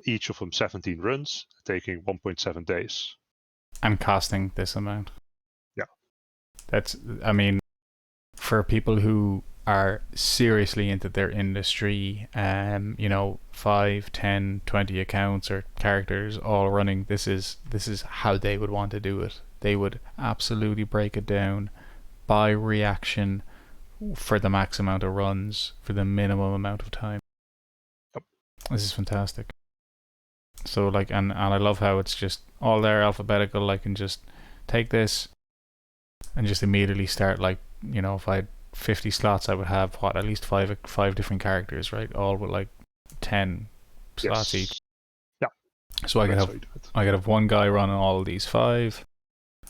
each of them 17 runs, taking 1.7 days. I'm costing this amount. Yeah. That's, I mean, for people who are seriously into their industry, 5, 10, 20 accounts or characters all running, this is how they would want to do it. They would absolutely break it down by reaction for the max amount of runs for the minimum amount of time. Yep. This is fantastic. So like, and I love how it's just all there alphabetical. I can just take this and just immediately start, like, if I had 50 slots, I would have at least five different characters, right? All with like 10 slots each. Yeah. So I could have one guy run all these 5,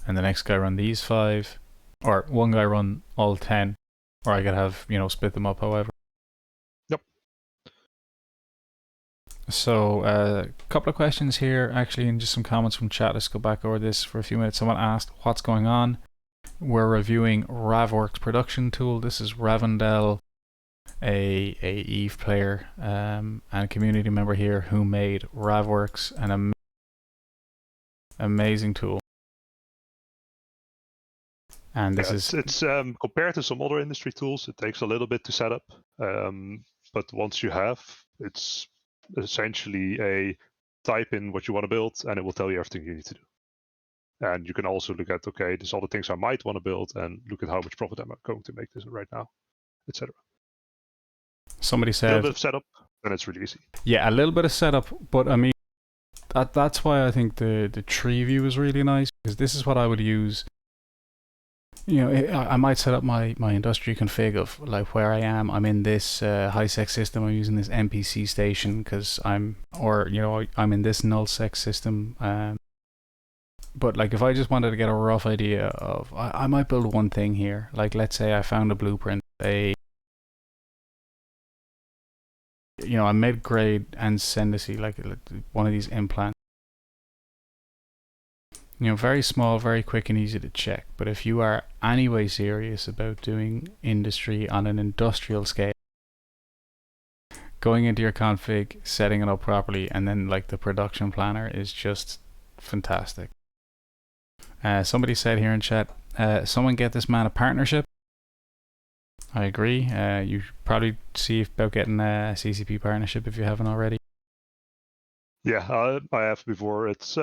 and the next guy run these 5, or one guy run all 10, or I could have split them up, however. Yep. So a couple of questions here, actually, and just some comments from chat. Let's go back over this for a few minutes. Someone asked, what's going on? We're reviewing Ravworks production tool. This is Ravendel, a EVE player and a community member here who made Ravworks, an amazing tool. And this is it's compared to some other industry tools, it takes a little bit to set up. But once you have, it's essentially a type in what you want to build, and it will tell you everything you need to do. And you can also look at, okay, there's all the things I might want to build, and look at how much profit I'm going to make this right now, etc. Somebody A said little bit of setup, and it's really easy. Yeah, a little bit of setup, but I mean that's why I think the tree view is really nice, because this is what I would use. You know, I might set up my industry config of like where I am. I'm in this HiSec system. I'm using this MPC station because I'm in this nullsec system. But like if I just wanted to get a rough idea of, I might build one thing here. Like let's say I found a blueprint, a mid-grade ascendancy, like one of these implants. Very small, very quick and easy to check. But if you are anyway serious about doing industry on an industrial scale, going into your config, setting it up properly, and then like the production planner is just fantastic. Somebody said here in chat, someone get this man a partnership. I agree. You should probably see about getting a CCP partnership if you haven't already. Yeah, I have before. It's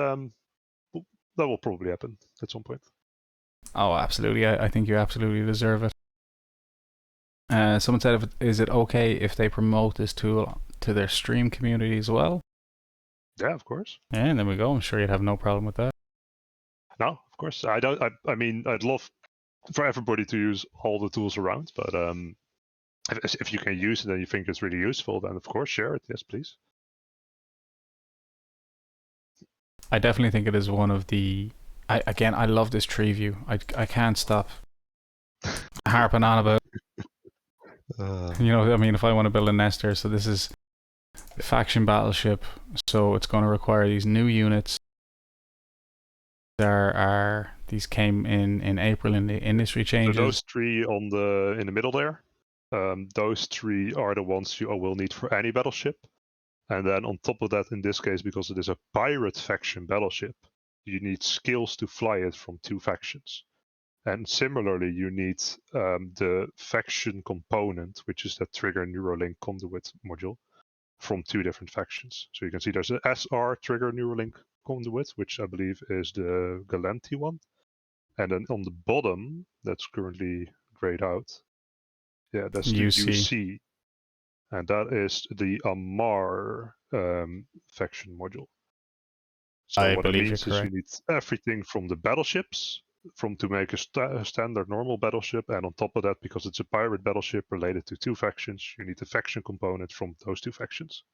that will probably happen at some point. Oh, absolutely. I think you absolutely deserve it. Someone said, is it okay if they promote this tool to their stream community as well? Yeah, of course. Yeah, and there we go. I'm sure you'd have no problem with that. No, of course. I mean, I'd love for everybody to use all the tools around, but if you can use it and you think it's really useful, then of course share it. Yes, please. I definitely think it is one of the. I love this tree view. I can't stop harping on about. I mean, if I want to build a nester, so this is faction battleship, so it's going to require these new units. These came in April in the industry changes. So those three in the middle there, those three are the ones you will need for any battleship. And then on top of that, in this case, because it is a pirate faction battleship, you need skills to fly it from 2 factions. And similarly, you need the faction component, which is that trigger Neuralink conduit module, from 2 different factions. So you can see there's an SR trigger Neuralink conduit, which I believe is the Galanti one. And then on the bottom, that's currently grayed out. Yeah, that's the UC. And that is the Amar faction module. So what it means is you need everything from the battleships to make a standard normal battleship, and on top of that, because it's a pirate battleship related to 2 factions, you need the faction component from those 2 factions.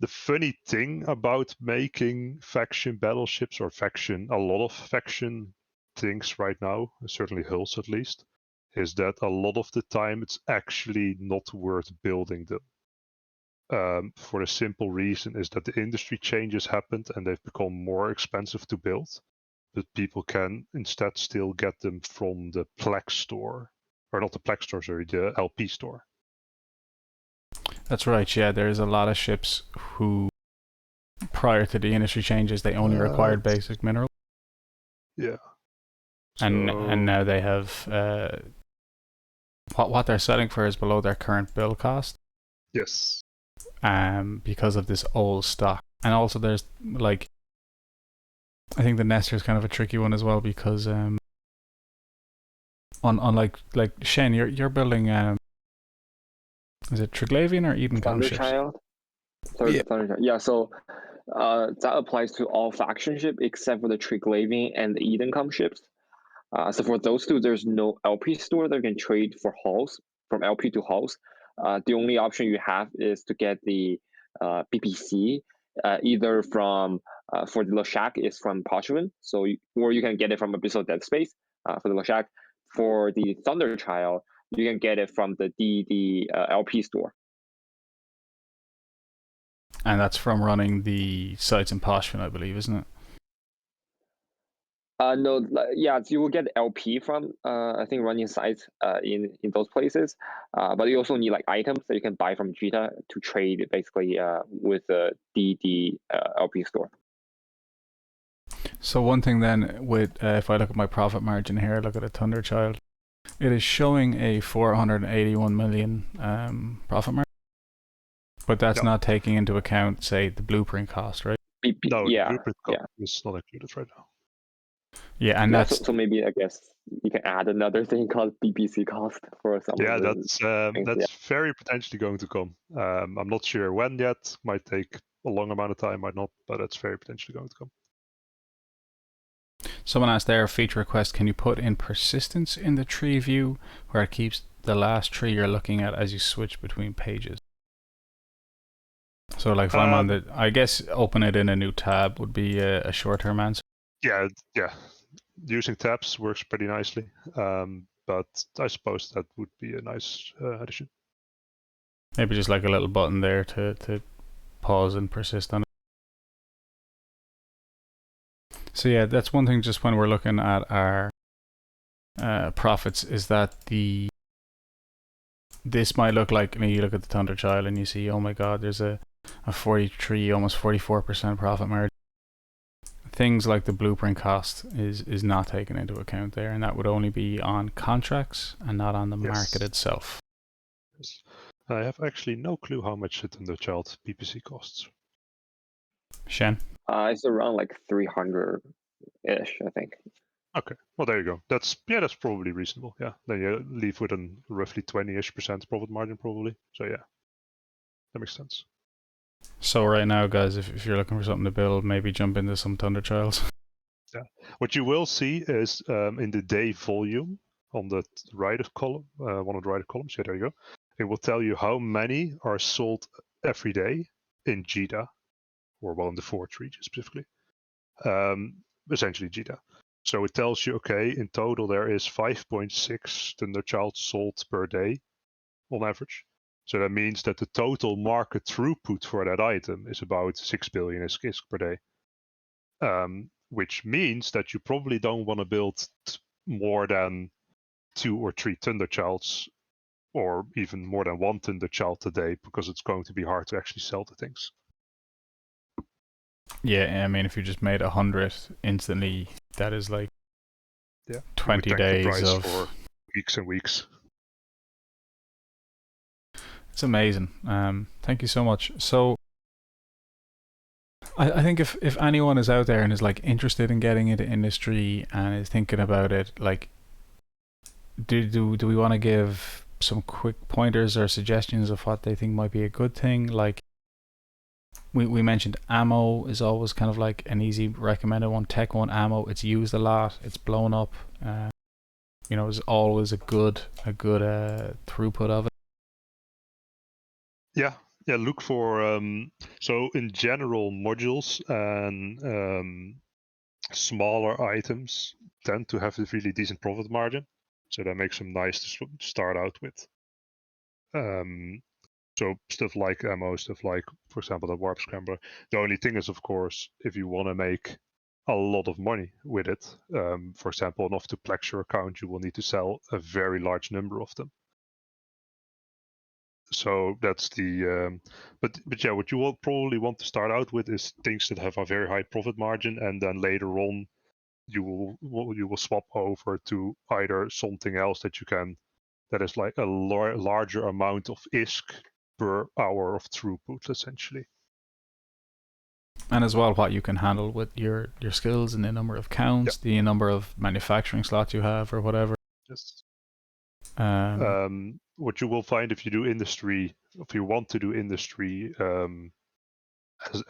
The funny thing about making faction battleships or a lot of faction things right now, certainly hulls at least, is that a lot of the time it's actually not worth building them. For the simple reason is that the industry changes happened and they've become more expensive to build, but people can instead still get them from the Plex store, or not the Plex store, sorry, the LP store. That's right, yeah. There's a lot of ships who, prior to the industry changes, they only required basic minerals. Yeah. And now they have what they're selling for is below their current build cost. Yes. Because of this old stock, and also there's like, I think the nester is kind of a tricky one as well, because on like Shen, you're building is it Triglavian or Edencom ships? Thunderchild. Yeah, so that applies to all faction ships except for the Triglavian and the Edencom ships. So for those 2, there's no LP store that you can trade for hulls, from LP to hulls. The only option you have is to get the BPC, either from, for the Lashak is from Parchment, or you can get it from Abyssal Dead Space for the Lashak. For the Thunderchild, you can get it from the LP store. And that's from running the sites in Parchment, I believe, isn't it? No, yeah, you will get LP from I think running sites in those places, but you also need like items that you can buy from Jita to trade basically with the LP store. So one thing then with if I look at my profit margin here, look at a Thunderchild, it is showing a 481 million profit margin, but that's not taking into account, say, the blueprint cost, right? No, yeah, the blueprint cost yeah. is not included right now. Yeah, and Yeah, that's so maybe I guess you can add another thing called BPC cost for some Yeah, of the things, that's very potentially going to come. I'm not sure when yet. Might take a long amount of time, might not, but it's very potentially going to come. Someone asked there, feature request, can you put in persistence in the tree view where it keeps the last tree you're looking at as you switch between pages? So like if I'm on the, I guess open it in a new tab would be a short-term answer. Yeah. Using tabs works pretty nicely, but I suppose that would be a nice addition. Maybe just like a little button there to pause and persist on it. So yeah, that's one thing just when we're looking at our profits is that this might look like, I mean, you look at the Thunderchild and you see, oh my god, there's a 43, almost 44% profit margin. Things like the blueprint cost is not taken into account there, and that would only be on contracts and not on the market itself. Yes. I have actually no clue how much the Thunderchild PPC costs. Shen? it's around like 300-ish, I think. Okay, well there you go. That's probably reasonable. Yeah, then you leave with a roughly 20-ish% profit margin probably. So yeah, that makes sense. So right now, guys, if you're looking for something to build, maybe jump into some Thunderchilds. Yeah, what you will see is in the day volume on the right column, one of the right columns. Yeah, there you go. It will tell you how many are sold every day in JITA, or well in the Forge region specifically. Essentially JITA. So it tells you, okay, in total there is 5.6 Thunderchild sold per day on average. So that means that the total market throughput for that item is about 6 billion ISK per day. Which means that you probably don't want to build more than 2 or 3 Thunderchilds, or even more than 1 Thunderchild a day, because it's going to be hard to actually sell the things. Yeah, I mean, if you just made 100 instantly, that is like 20 days of for weeks and weeks. It's amazing. Thank you so much. So I think if anyone is out there and is like interested in getting into industry and is thinking about it, like do we want to give some quick pointers or suggestions of what they think might be a good thing? Like we mentioned ammo is always kind of like an easy recommended one. Tech 1 ammo, it's used a lot, it's blown up. It's always a good throughput of it. Yeah, look for so in general modules and smaller items tend to have a really decent profit margin, so that makes them nice to start out with. So stuff like ammo, stuff like, for example, the warp scrambler. The only thing is, of course, if you want to make a lot of money with it, for example, enough to plex your account, you will need to sell a very large number of them. So that's the but yeah, what you will probably want to start out with is things that have a very high profit margin, and then later on you will swap over to either something else that is like a larger amount of ISK per hour of throughput, essentially. And as well, what you can handle with your skills and the number of counts, the number of manufacturing slots you have, or whatever. Yes. Um, what you will find if you want to do industry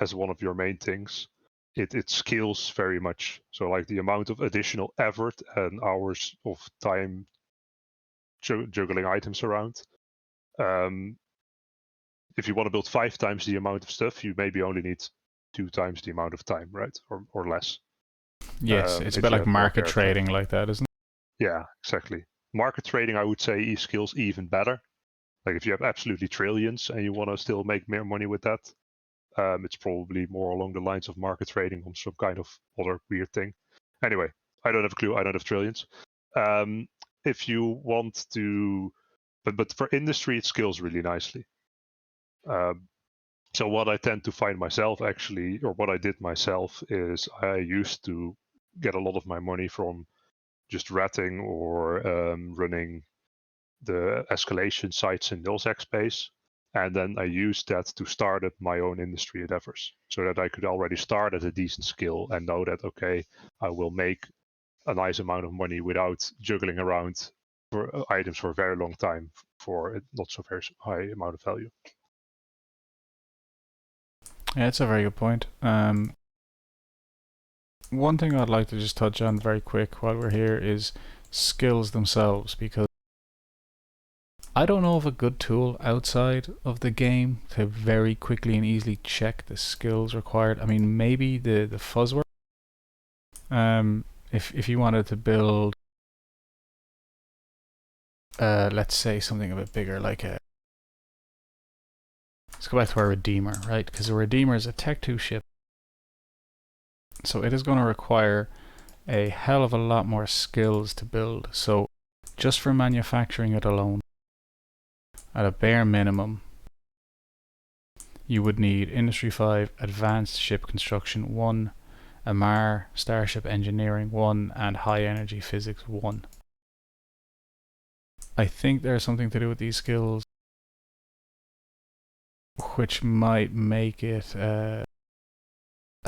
as one of your main things, it scales very much. So like the amount of additional effort and hours of time juggling items around. If you want to build 5 times the amount of stuff, you maybe only need 2 times the amount of time, right? Or less. Yes, it's a bit like market trading like that, isn't it? Yeah, exactly. Market trading, I would say, scales even better. Like if you have absolutely trillions and you want to still make more money with that, it's probably more along the lines of market trading on some kind of other weird thing. Anyway, I don't have a clue. I don't have trillions. If you want to, but for industry, it scales really nicely. So what I tend to find myself actually, or what I did myself, is I used to get a lot of my money from just ratting or running the escalation sites in nullsec space. And then I used that to start up my own industry endeavors so that I could already start at a decent skill and know that, okay, I will make a nice amount of money without juggling around for items for a very long time for a not so very high amount of value. Yeah, it's a very good point. One thing I'd like to just touch on very quick while we're here is skills themselves, because I don't know of a good tool outside of the game to very quickly and easily check the skills required. I mean, maybe the fuzzwork. If you wanted to build, let's say something a bit bigger, like a. Let's go back to our Redeemer, right? Because the Redeemer is a Tech 2 ship, so it is going to require a hell of a lot more skills to build. So just for manufacturing it alone, at a bare minimum, you would need Industry 5 Advanced Ship Construction 1, Amar Starship Engineering 1, and High Energy Physics 1. I think there's something to do with these skills which might make it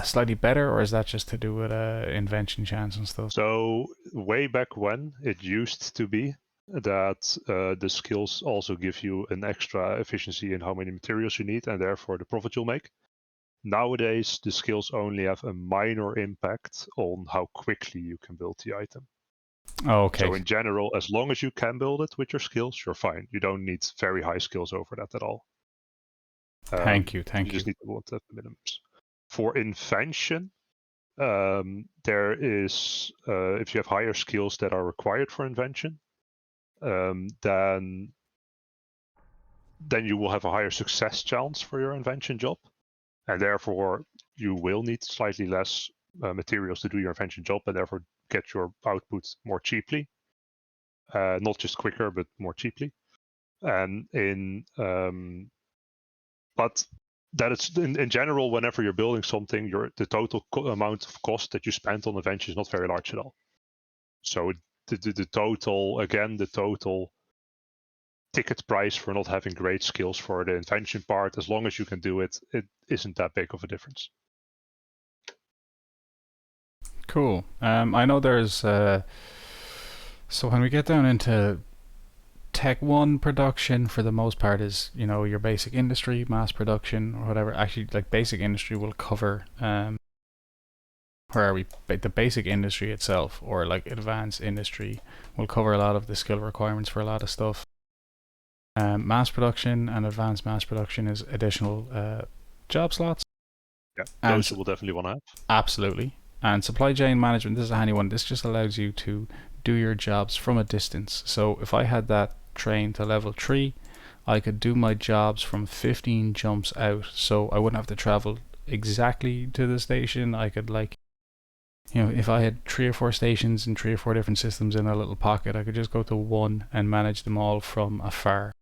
slightly better, or is that just to do with invention chance and stuff? So way back when, it used to be that the skills also give you an extra efficiency in how many materials you need and therefore the profit you'll make. Nowadays, the skills only have a minor impact on how quickly you can build the item. Oh, okay. So in general, as long as you can build it with your skills, you're fine. You don't need very high skills over that at all. Thank you. You just need to want the minimums. For invention, there is, if you have higher skills that are required for invention, then you will have a higher success chance for your invention job. And therefore, you will need slightly less materials to do your invention job and therefore get your output more cheaply. Not just quicker, but more cheaply. And but that is in general, whenever you're building something, the total amount of cost that you spend on invention is not very large at all. So the total ticket price for not having great skills for the invention part, as long as you can do it, it isn't that big of a difference. Cool. I know there's so when we get down into Tech 1 production, for the most part is, you know, your basic industry, mass production, or whatever. Actually, like basic industry will cover where are we? The basic industry itself, or like advanced industry, will cover a lot of the skill requirements for a lot of stuff. Mass production and advanced mass production is additional job slots. Yeah, those you will definitely want to have. Absolutely. And supply chain management, this is a handy one. This just allows you to do your jobs from a distance. So if I had that trained to level 3, I could do my jobs from 15 jumps out. So I wouldn't have to travel exactly to the station. I could, like, you know, if I had 3 or 4 stations and 3 or 4 different systems in a little pocket, I could just go to one and manage them all from afar,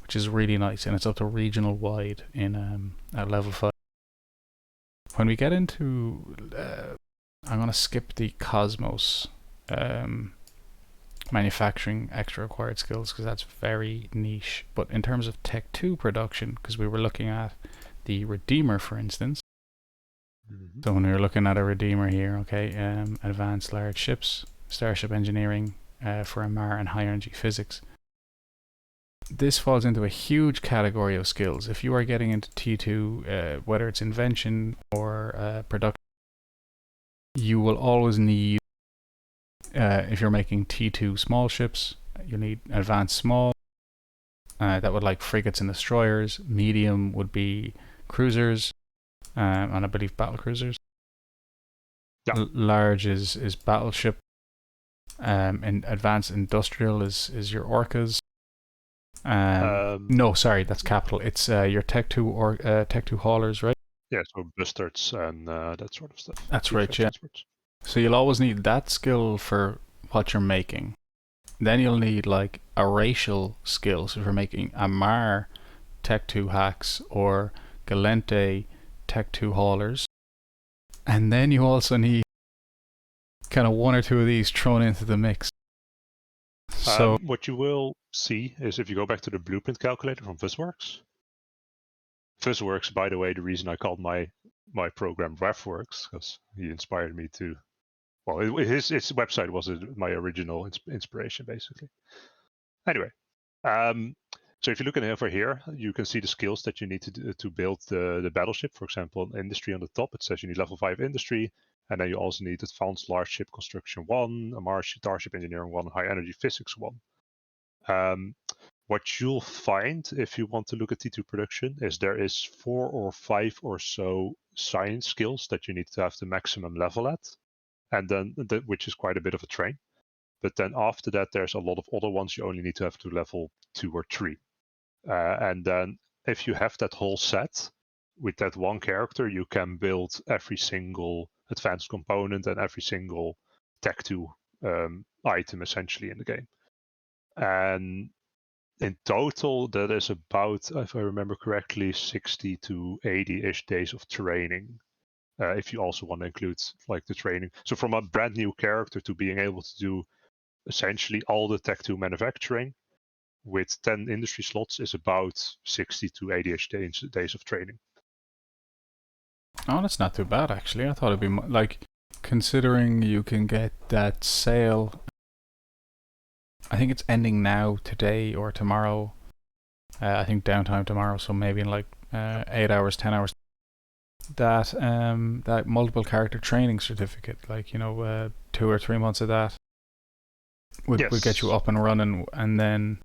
which is really nice. And it's up to regional wide in at level 5. When we get into I'm going to skip the Cosmos manufacturing extra required skills because that's very niche. But in terms of Tech 2 production, because we were looking at the Redeemer, for instance. Mm-hmm. So when we were looking at a Redeemer here, okay, advanced large ships, starship engineering for Amar and high energy physics. This falls into a huge category of skills. If you are getting into T2, whether it's invention or production, you will always need, if you're making T2 small ships, you need advanced small. That would like frigates and destroyers. Medium would be cruisers, and I believe battle cruisers. Yeah. Large is battleship. And advanced industrial is your orcas. No, sorry, that's capital. It's your Tech 2 or Tech 2 haulers, right? Yeah, so bustards and that sort of stuff. That's right, yeah. So you'll always need that skill for what you're making. Then you'll need like a racial skill. So if you're making Amar Tech 2 hacks or Galente Tech 2 haulers. And then you also need kind of one or two of these thrown into the mix. So what you will see is if you go back to the blueprint calculator from Visworks. Visworks, by the way, the reason I called my program Ravworks, because he inspired me to. Well, his website was my original inspiration, basically. Anyway, so if you look in over here, you can see the skills that you need to build the battleship. For example, industry on the top, it says you need level 5 industry, and then you also need advanced large ship construction 1, a starship engineering 1, high energy physics 1. What you'll find if you want to look at T2 production is there is 4 or 5 or so science skills that you need to have the maximum level at, and then which is quite a bit of a train. But then after that, there's a lot of other ones you only need to have to level 2 or 3. And then if you have that whole set with that one character, you can build every single advanced component and every single Tech 2 item essentially in the game. And in total, that is about, if I remember correctly, 60 to 80-ish days of training. If you also want to include like the training. So from a brand new character to being able to do essentially all the Tech 2 manufacturing with 10 industry slots is about 60 to 80-ish days of training. Oh, that's not too bad, actually. I thought it'd be like, considering you can get that sale, I think it's ending now, today or tomorrow. I think downtime tomorrow, so maybe in like 8 hours, 10 hours. That multiple character training certificate, like 2 or 3 months of that would get you up and running, and then.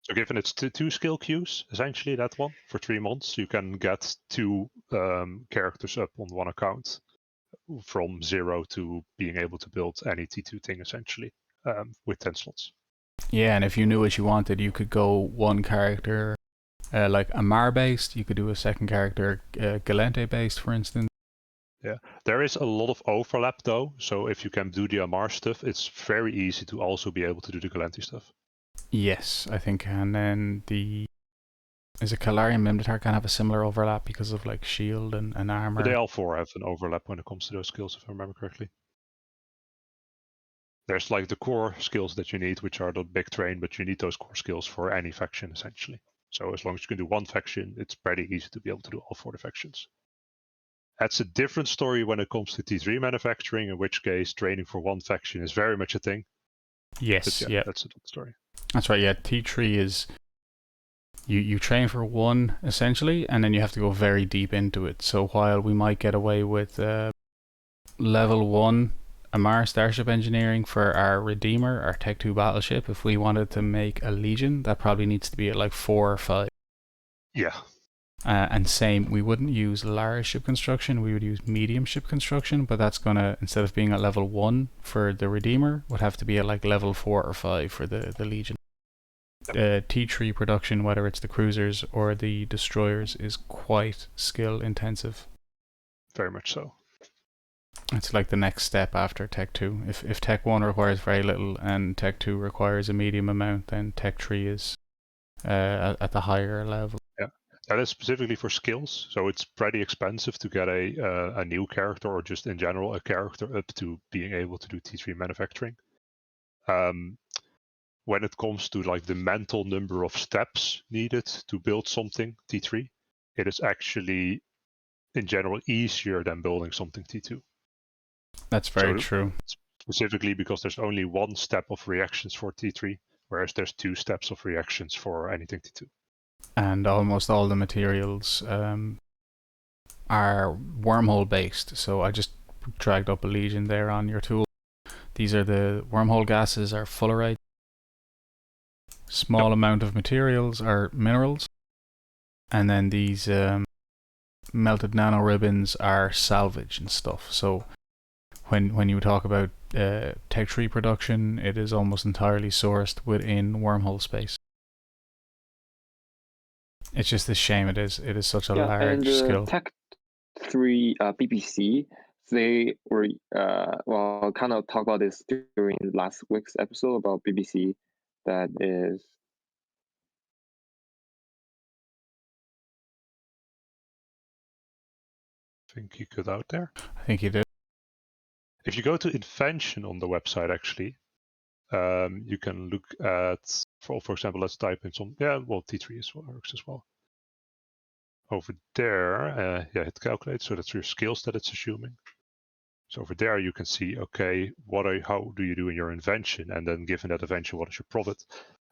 So given it's 2 skill queues, essentially that one for 3 months, you can get 2 characters up on one account from 0 to being able to build any T2 thing essentially with 10 slots. Yeah, and if you knew what you wanted, you could go one character like Amar based, you could do a second character Galente based, for instance. Yeah, there is a lot of overlap though, so if you can do the Amar stuff, it's very easy to also be able to do the Galente stuff. Yes, I think, and then is it Kalarian Mimdatar can have a similar overlap because of like shield and armor. But they all 4 have an overlap when it comes to those skills, if I remember correctly. There's like the core skills that you need, which are the big train, but you need those core skills for any faction essentially. So as long as you can do one faction, it's pretty easy to be able to do all 4 the factions. That's a different story when it comes to T3 manufacturing, in which case training for one faction is very much a thing. Yes, yeah, that's a different story. That's right, yeah. T3 is you train for one essentially, and then you have to go very deep into it. So while we might get away with level 1 Amar Starship Engineering for our Redeemer, our Tech 2 battleship, if we wanted to make a Legion, that probably needs to be at like 4 or 5. Yeah. And same, we wouldn't use large ship construction, we would use medium ship construction, but that's gonna, instead of being at level 1 for the Redeemer, would have to be at like level 4 or 5 for the Legion. T3 production, whether it's the cruisers or the destroyers, is quite skill intensive. Very much so. It's like the next step after Tech 2. If Tech 1 requires very little and Tech 2 requires a medium amount, then Tech 3 is at the higher level. Yeah, that is specifically for skills, so it's pretty expensive to get a new character, or just in general a character up to being able to do T3 manufacturing. When it comes to like the mental number of steps needed to build something T3, it is actually in general easier than building something T2. That's very true. Specifically because there's only 1 step of reactions for T3, whereas there's 2 steps of reactions for anything T2. And almost all the materials are wormhole based. So I just dragged up a Legion there on your tool. These are the wormhole gases are fullerite. Small amount of materials are minerals. And then these melted nano ribbons are salvage and stuff. So when you talk about Tech 3 production, it is almost entirely sourced within wormhole space. It's just a shame it is such a large skill. Tech 3 BBC, they were kind of talk about this during last week's episode about BBC. That is. I think you cut out there. I think you did. If you go to invention on the website, actually, you can look at, for example, let's type in some, T3 as well works as well. Over there, hit calculate, so that's your skills that it's assuming. So over there you can see, okay, how do you do in your invention? And then given that invention, what is your profit?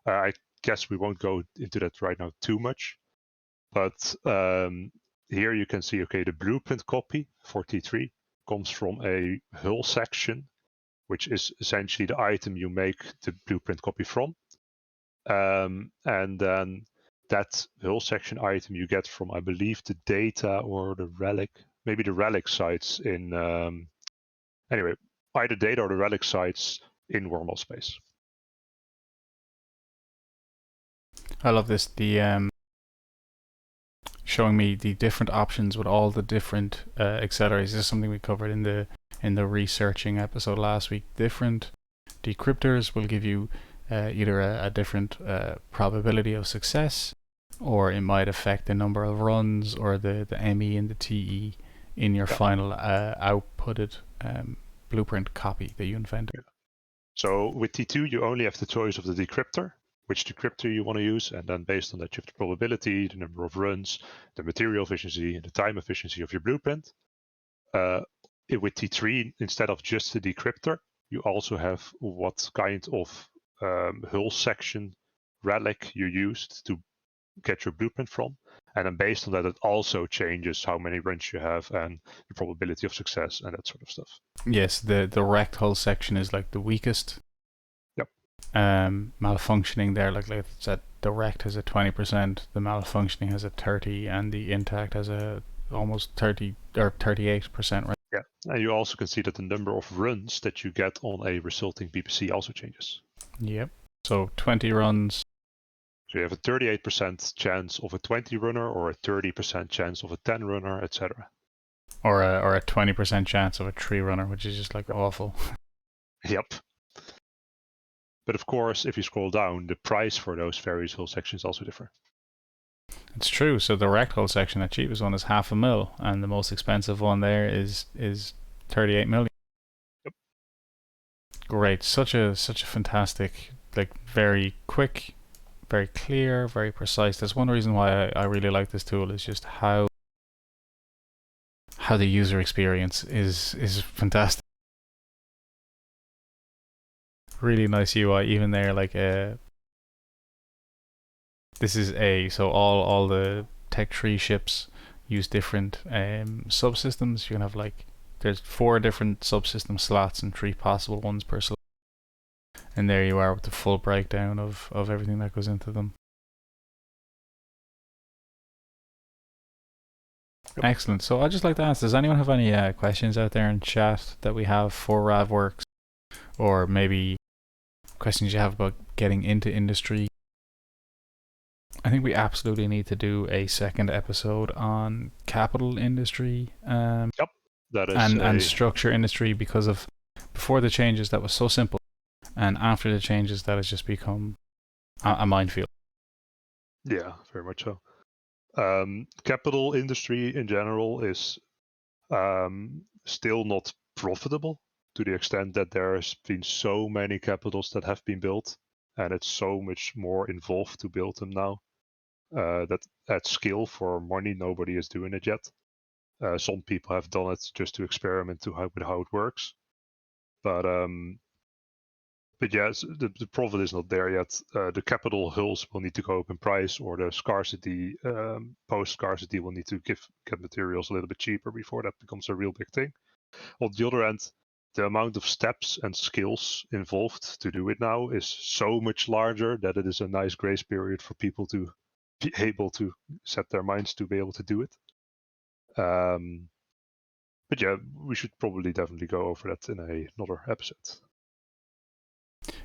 I guess we won't go into that right now too much. But here you can see, okay, the blueprint copy for T3 comes from a hull section, which is essentially the item you make the blueprint copy from. And then that hull section item you get from, I believe, the data or the relic, maybe the relic sites in, anyway, either data or the relic sites in wormhole space. I love this. The showing me the different options with all the different accelerators. This is something we covered in the researching episode last week. Different decryptors will give you either a different probability of success, or it might affect the number of runs or the ME and the TE in your final outputted blueprint copy that you invented. So with T2, you only have the choice of the decryptor, which decryptor you want to use, and then based on that you have the probability, the number of runs, the material efficiency, and the time efficiency of your blueprint. With T3, instead of just the decryptor, you also have what kind of hull section relic you used to get your blueprint from. And then based on that, it also changes how many runs you have and the probability of success and that sort of stuff. Yes, the wrecked hull section is like the weakest. Yep. Malfunctioning there, like I said, the wrecked has a 20%, the malfunctioning has a 30%, and the intact has a almost 30 or 38%. Right? Yeah, and you also can see that the number of runs that you get on a resulting PPC also changes. Yep. So 20 runs. So you have a 38% chance of a 20 runner, or a 30% chance of a 10 runner, etc. Or a 20% chance of a 3 runner, which is just like awful. Yep. But of course, if you scroll down, the price for those various hull sections also differ. It's true. So the wrecked hull section, the cheapest one is $500,000, and the most expensive one there is 38 million. Yep. Great. Such a fantastic, like very quick, very clear, very precise. That's one reason why I really like this tool, is just how the user experience is fantastic. Really nice UI even there, like this is so all the Tech 3 ships use different subsystems. You can have there's 4 different subsystem slots and 3 possible ones per slot. And there you are with the full breakdown of everything that goes into them. Yep. Excellent. So I'd just like to ask, does anyone have any questions out there in chat that we have for Ravworks? Or maybe questions you have about getting into industry? I think we absolutely need to do a second episode on capital industry. Yep, that is and structure industry, because of before the changes that was so simple, and after the changes that has just become a minefield. Yeah, very much so. Capital industry in general is still not profitable, to the extent that there's been so many capitals that have been built, and it's so much more involved to build them now. That at scale for money, nobody is doing it yet. Some people have done it just to experiment with how it works, but yes, the profit is not there yet. The capital hulls will need to go up in price, or the scarcity, post-scarcity, will need to get materials a little bit cheaper before that becomes a real big thing. On the other end, the amount of steps and skills involved to do it now is so much larger that it is a nice grace period for people to be able to set their minds to be able to do it. But yeah, we should probably definitely go over that in another episode.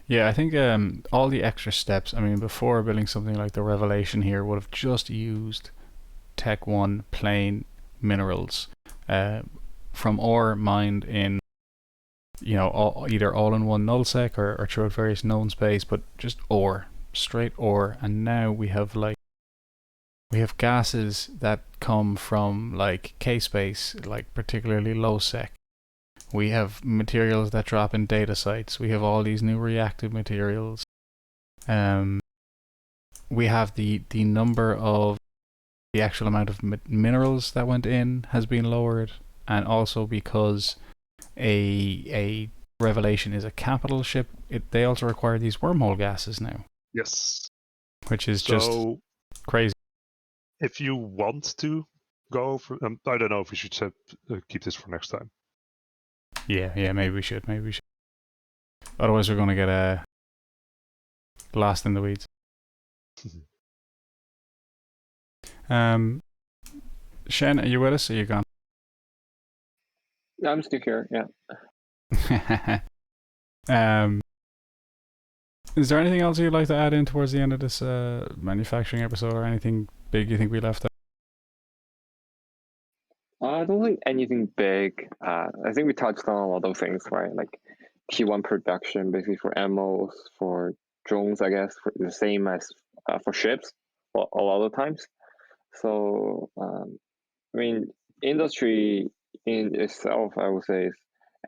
Yeah, I think all the extra steps, I mean, before building something like the Revelation here, would have just used Tech 1 plain minerals from ore mined in, either all in one nullsec or throughout various known space, but just ore, straight ore. And now we have gases that come from K-space, particularly low sec, We have materials that drop in data sites. We have all these new reactive materials. We have the number of the actual amount of minerals that went in has been lowered, and also because a Revelation is a capital ship, they also require these wormhole gases now. Yes. Which is just crazy. If you want to go for, I don't know if we should keep this for next time. Yeah, maybe we should. Otherwise, we're going to get lost in the weeds. Shen, are you with us? Or are you gone? I'm still here. Yeah. Is there anything else you'd like to add in towards the end of this manufacturing episode, or anything big you think we left out? I don't think anything big. I think we touched on a lot of things, right? Like T1 production, basically for ammos, for drones, I guess, for the same as for ships, a lot of times. So, I mean, industry in itself, I would say, is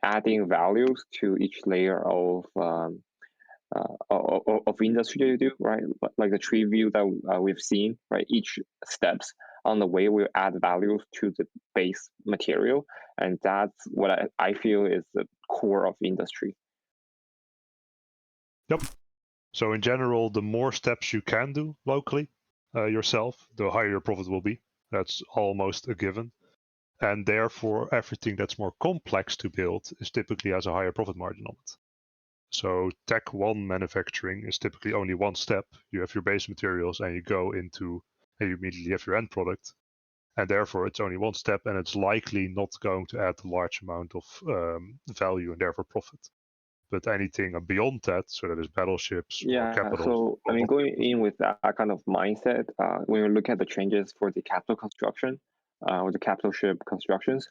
adding values to each layer of industry that you do, right? Like the tree view that we've seen, right? Each steps on the way will add values to the base material, and that's what I feel is the core of industry. Yep. So in general, the more steps you can do locally yourself, the higher your profit will be. That's almost a given. And therefore, everything that's more complex to build is typically has a higher profit margin on it. So Tech 1 manufacturing is typically only one step. You have your base materials and you go into, and you immediately have your end product. And therefore, it's only one step, and it's likely not going to add a large amount of value and therefore profit. But anything beyond that, so that is battleships or capital. So I mean, going in with that kind of mindset, when you look at the changes for the capital construction or the capital ship constructions,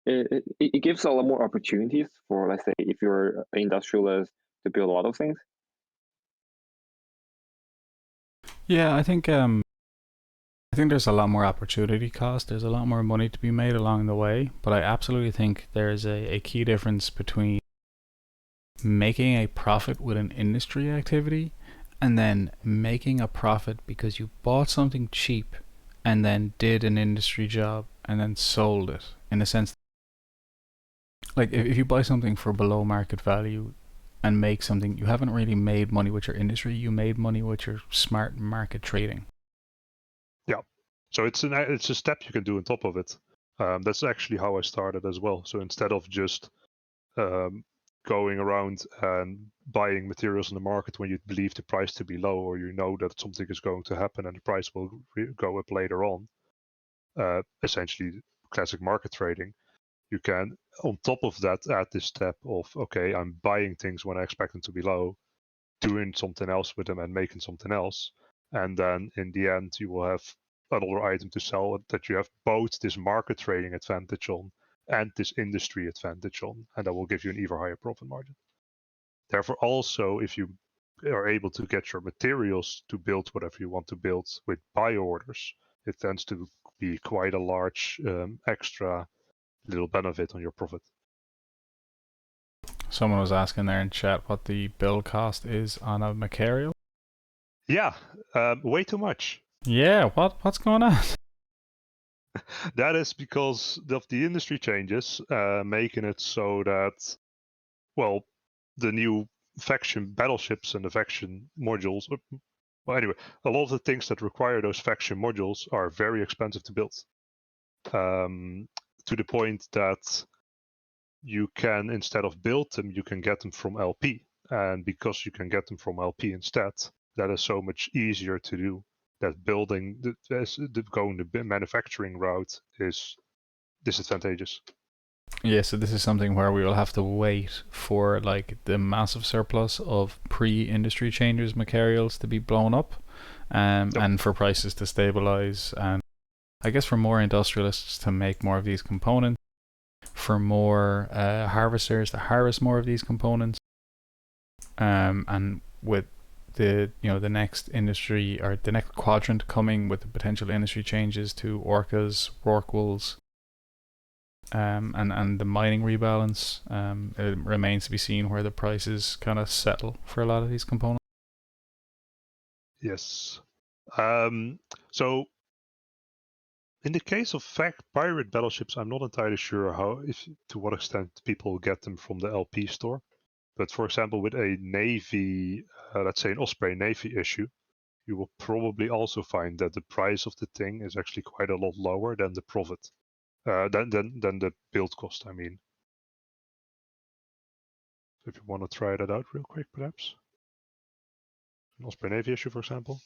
it gives a lot more opportunities for, let's say, if you're an industrialist, to build a lot of things. Yeah, I think there's a lot more opportunity cost. There's a lot more money to be made along the way, but I absolutely think there's a key difference between making a profit with an industry activity and then making a profit because you bought something cheap and then did an industry job and then sold it. In a sense, like if you buy something for below market value and make something, you haven't really made money with your industry, you made money with your smart market trading. Yeah, so it's a step you can do on top of it. That's actually how I started as well. So instead of just going around and buying materials in the market when you believe the price to be low, or you know that something is going to happen and the price will go up later on, essentially classic market trading, you can, on top of that, add this step of, okay, I'm buying things when I expect them to be low, doing something else with them and making something else. And then in the end, you will have another item to sell that you have both this market trading advantage on and this industry advantage on, and that will give you an even higher profit margin. Therefore, also, if you are able to get your materials to build whatever you want to build with buy orders, it tends to be quite a large extra little benefit on your profit. Someone was asking there in chat what the build cost is on a material. Yeah, way too much. Yeah, what's going on? That is because of the industry changes, making it so that, well, the new faction battleships and the faction modules, well, anyway, a lot of the things that require those faction modules are very expensive to build. To the point that you can, instead of build them, you can get them from LP. And because you can get them from LP instead, that is so much easier to do. That building, going the manufacturing route is disadvantageous. Yeah, so this is something where we will have to wait for like the massive surplus of pre-industry changes materials to be blown up, and for prices to stabilize, and I guess for more industrialists to make more of these components, for more harvesters to harvest more of these components, and with the the next industry or the next quadrant coming with the potential industry changes to orcas, rorquals, and the mining rebalance. It remains to be seen where the prices kind of settle for a lot of these components. Yes. So in the case of pirate battleships, I'm not entirely sure to what extent people get them from the LP store. But for example, with a Navy, let's say an Osprey Navy issue, you will probably also find that the price of the thing is actually quite a lot lower than the profit, than the build cost. I mean, so if you want to try that out real quick, perhaps an Osprey Navy issue, for example.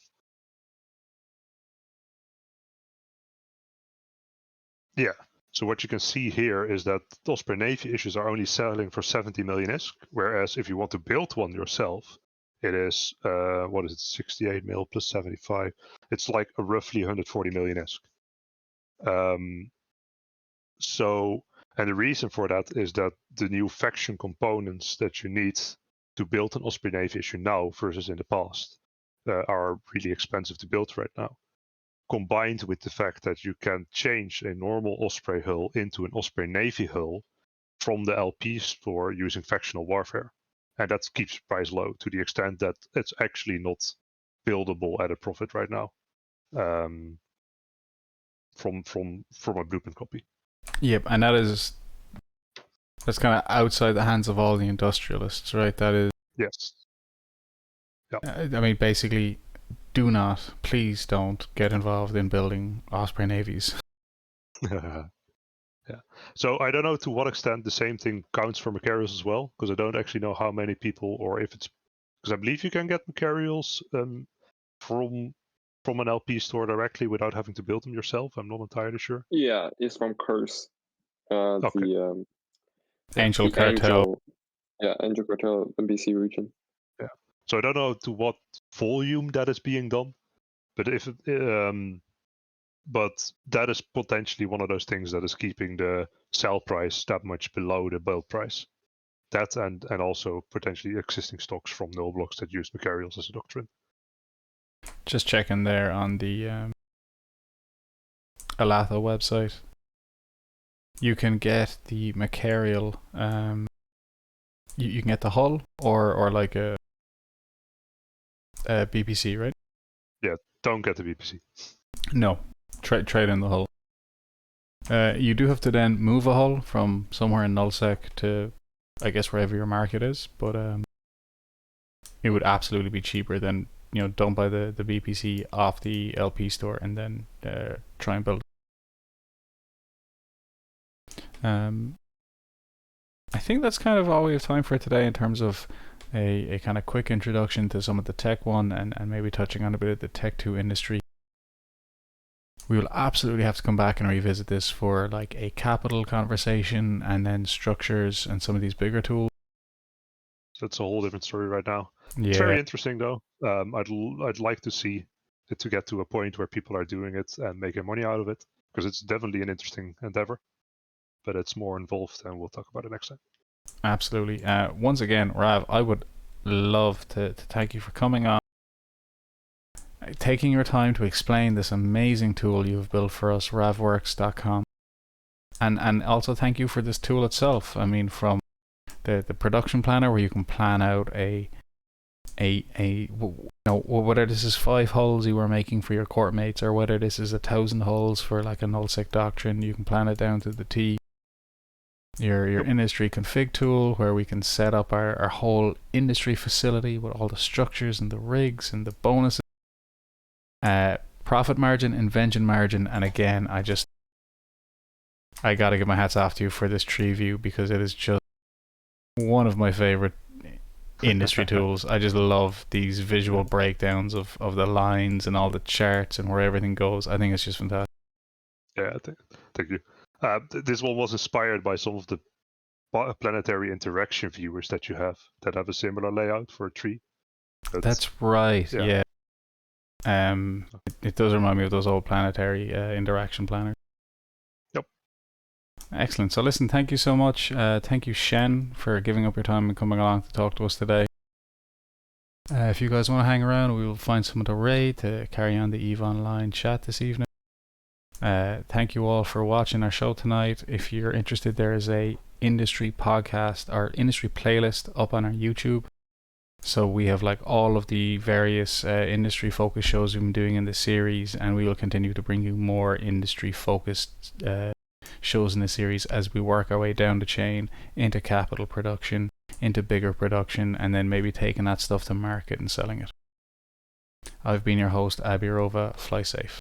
Yeah. So what you can see here is that the Osprey Navy issues are only selling for 70 million ISK, whereas if you want to build one yourself, it is 68 mil plus 75. It's like a roughly 140 million ISK. And the reason for that is that the new faction components that you need to build an Osprey Navy issue now versus in the past are really expensive to build right now. Combined with the fact that you can change a normal Osprey hull into an Osprey Navy hull from the LP store using factional warfare. And that keeps the price low to the extent that it's actually not buildable at a profit right now from a blueprint copy. Yep, and that's kind of outside the hands of all the industrialists, right? That is. Yes. Yep. I mean, basically, please don't get involved in building Osprey Navies. Yeah. So I don't know to what extent the same thing counts for Macarials as well, because I don't actually know how many people, or if it's, because I believe you can get Macarials from an LP store directly without having to build them yourself. I'm not entirely sure. Yeah, it's from Curse. Okay. The Angel Cartel. Angel Cartel NBC region. Yeah. So I don't know to what volume that is being done, but but that is potentially one of those things that is keeping the sell price that much below the build price. That and also potentially existing stocks from null blocks that use Macarials as a doctrine. Just checking there on the Alatha website. You can get the Macarial. You can get the hull or like a BPC, right? Yeah, don't get the BPC. No, trade in the hull. You do have to then move a hull from somewhere in nullsec to, I guess, wherever your market is. But it would absolutely be cheaper than, don't buy the BPC off the LP store and then try and build. I think that's kind of all we have time for today in terms of a kind of quick introduction to some of the Tech 1 and maybe touching on a bit of the Tech 2 industry. We will absolutely have to come back and revisit this for like a capital conversation and then structures and some of these bigger tools. That's a whole different story right now. Yeah. It's very interesting though. I'd like to see it to get to a point where people are doing it and making money out of it, because it's definitely an interesting endeavor, but it's more involved, and we'll talk about it next time. Absolutely. Once again, Rav, I would love to thank you for coming on, taking your time to explain this amazing tool you've built for us, ravworks.com, and also thank you for this tool itself. I mean, from the production planner where you can plan out whether this is 5 hulls you were making for your court mates or whether this is 1,000 hulls for like a nullsec doctrine, you can plan it down to the T. Your industry config tool where we can set up our whole industry facility with all the structures and the rigs and the bonuses, profit margin, invention margin, and again I gotta give my hats off to you for this tree view, because it is just one of my favorite industry tools. I just love these visual breakdowns of the lines and all the charts and where everything goes. I think it's just fantastic. Yeah, thank you. This one was inspired by some of the planetary interaction viewers that you have that have a similar layout for a tree. That's right. Yeah. It does remind me of those old planetary interaction planners. Yep. Excellent. So listen, thank you so much. Thank you, Shen, for giving up your time and coming along to talk to us today. If you guys want to hang around, we will find someone to raid to carry on the EVE Online chat this evening. Thank you all for watching our show tonight. If you're interested, there is a industry podcast or industry playlist up on our YouTube. So we have like all of the various industry focused shows we've been doing in the series, and we will continue to bring you more industry focused shows in the series as we work our way down the chain into capital production, into bigger production, and then maybe taking that stuff to market and selling it. I've been your host, Abbie Rova. Fly safe.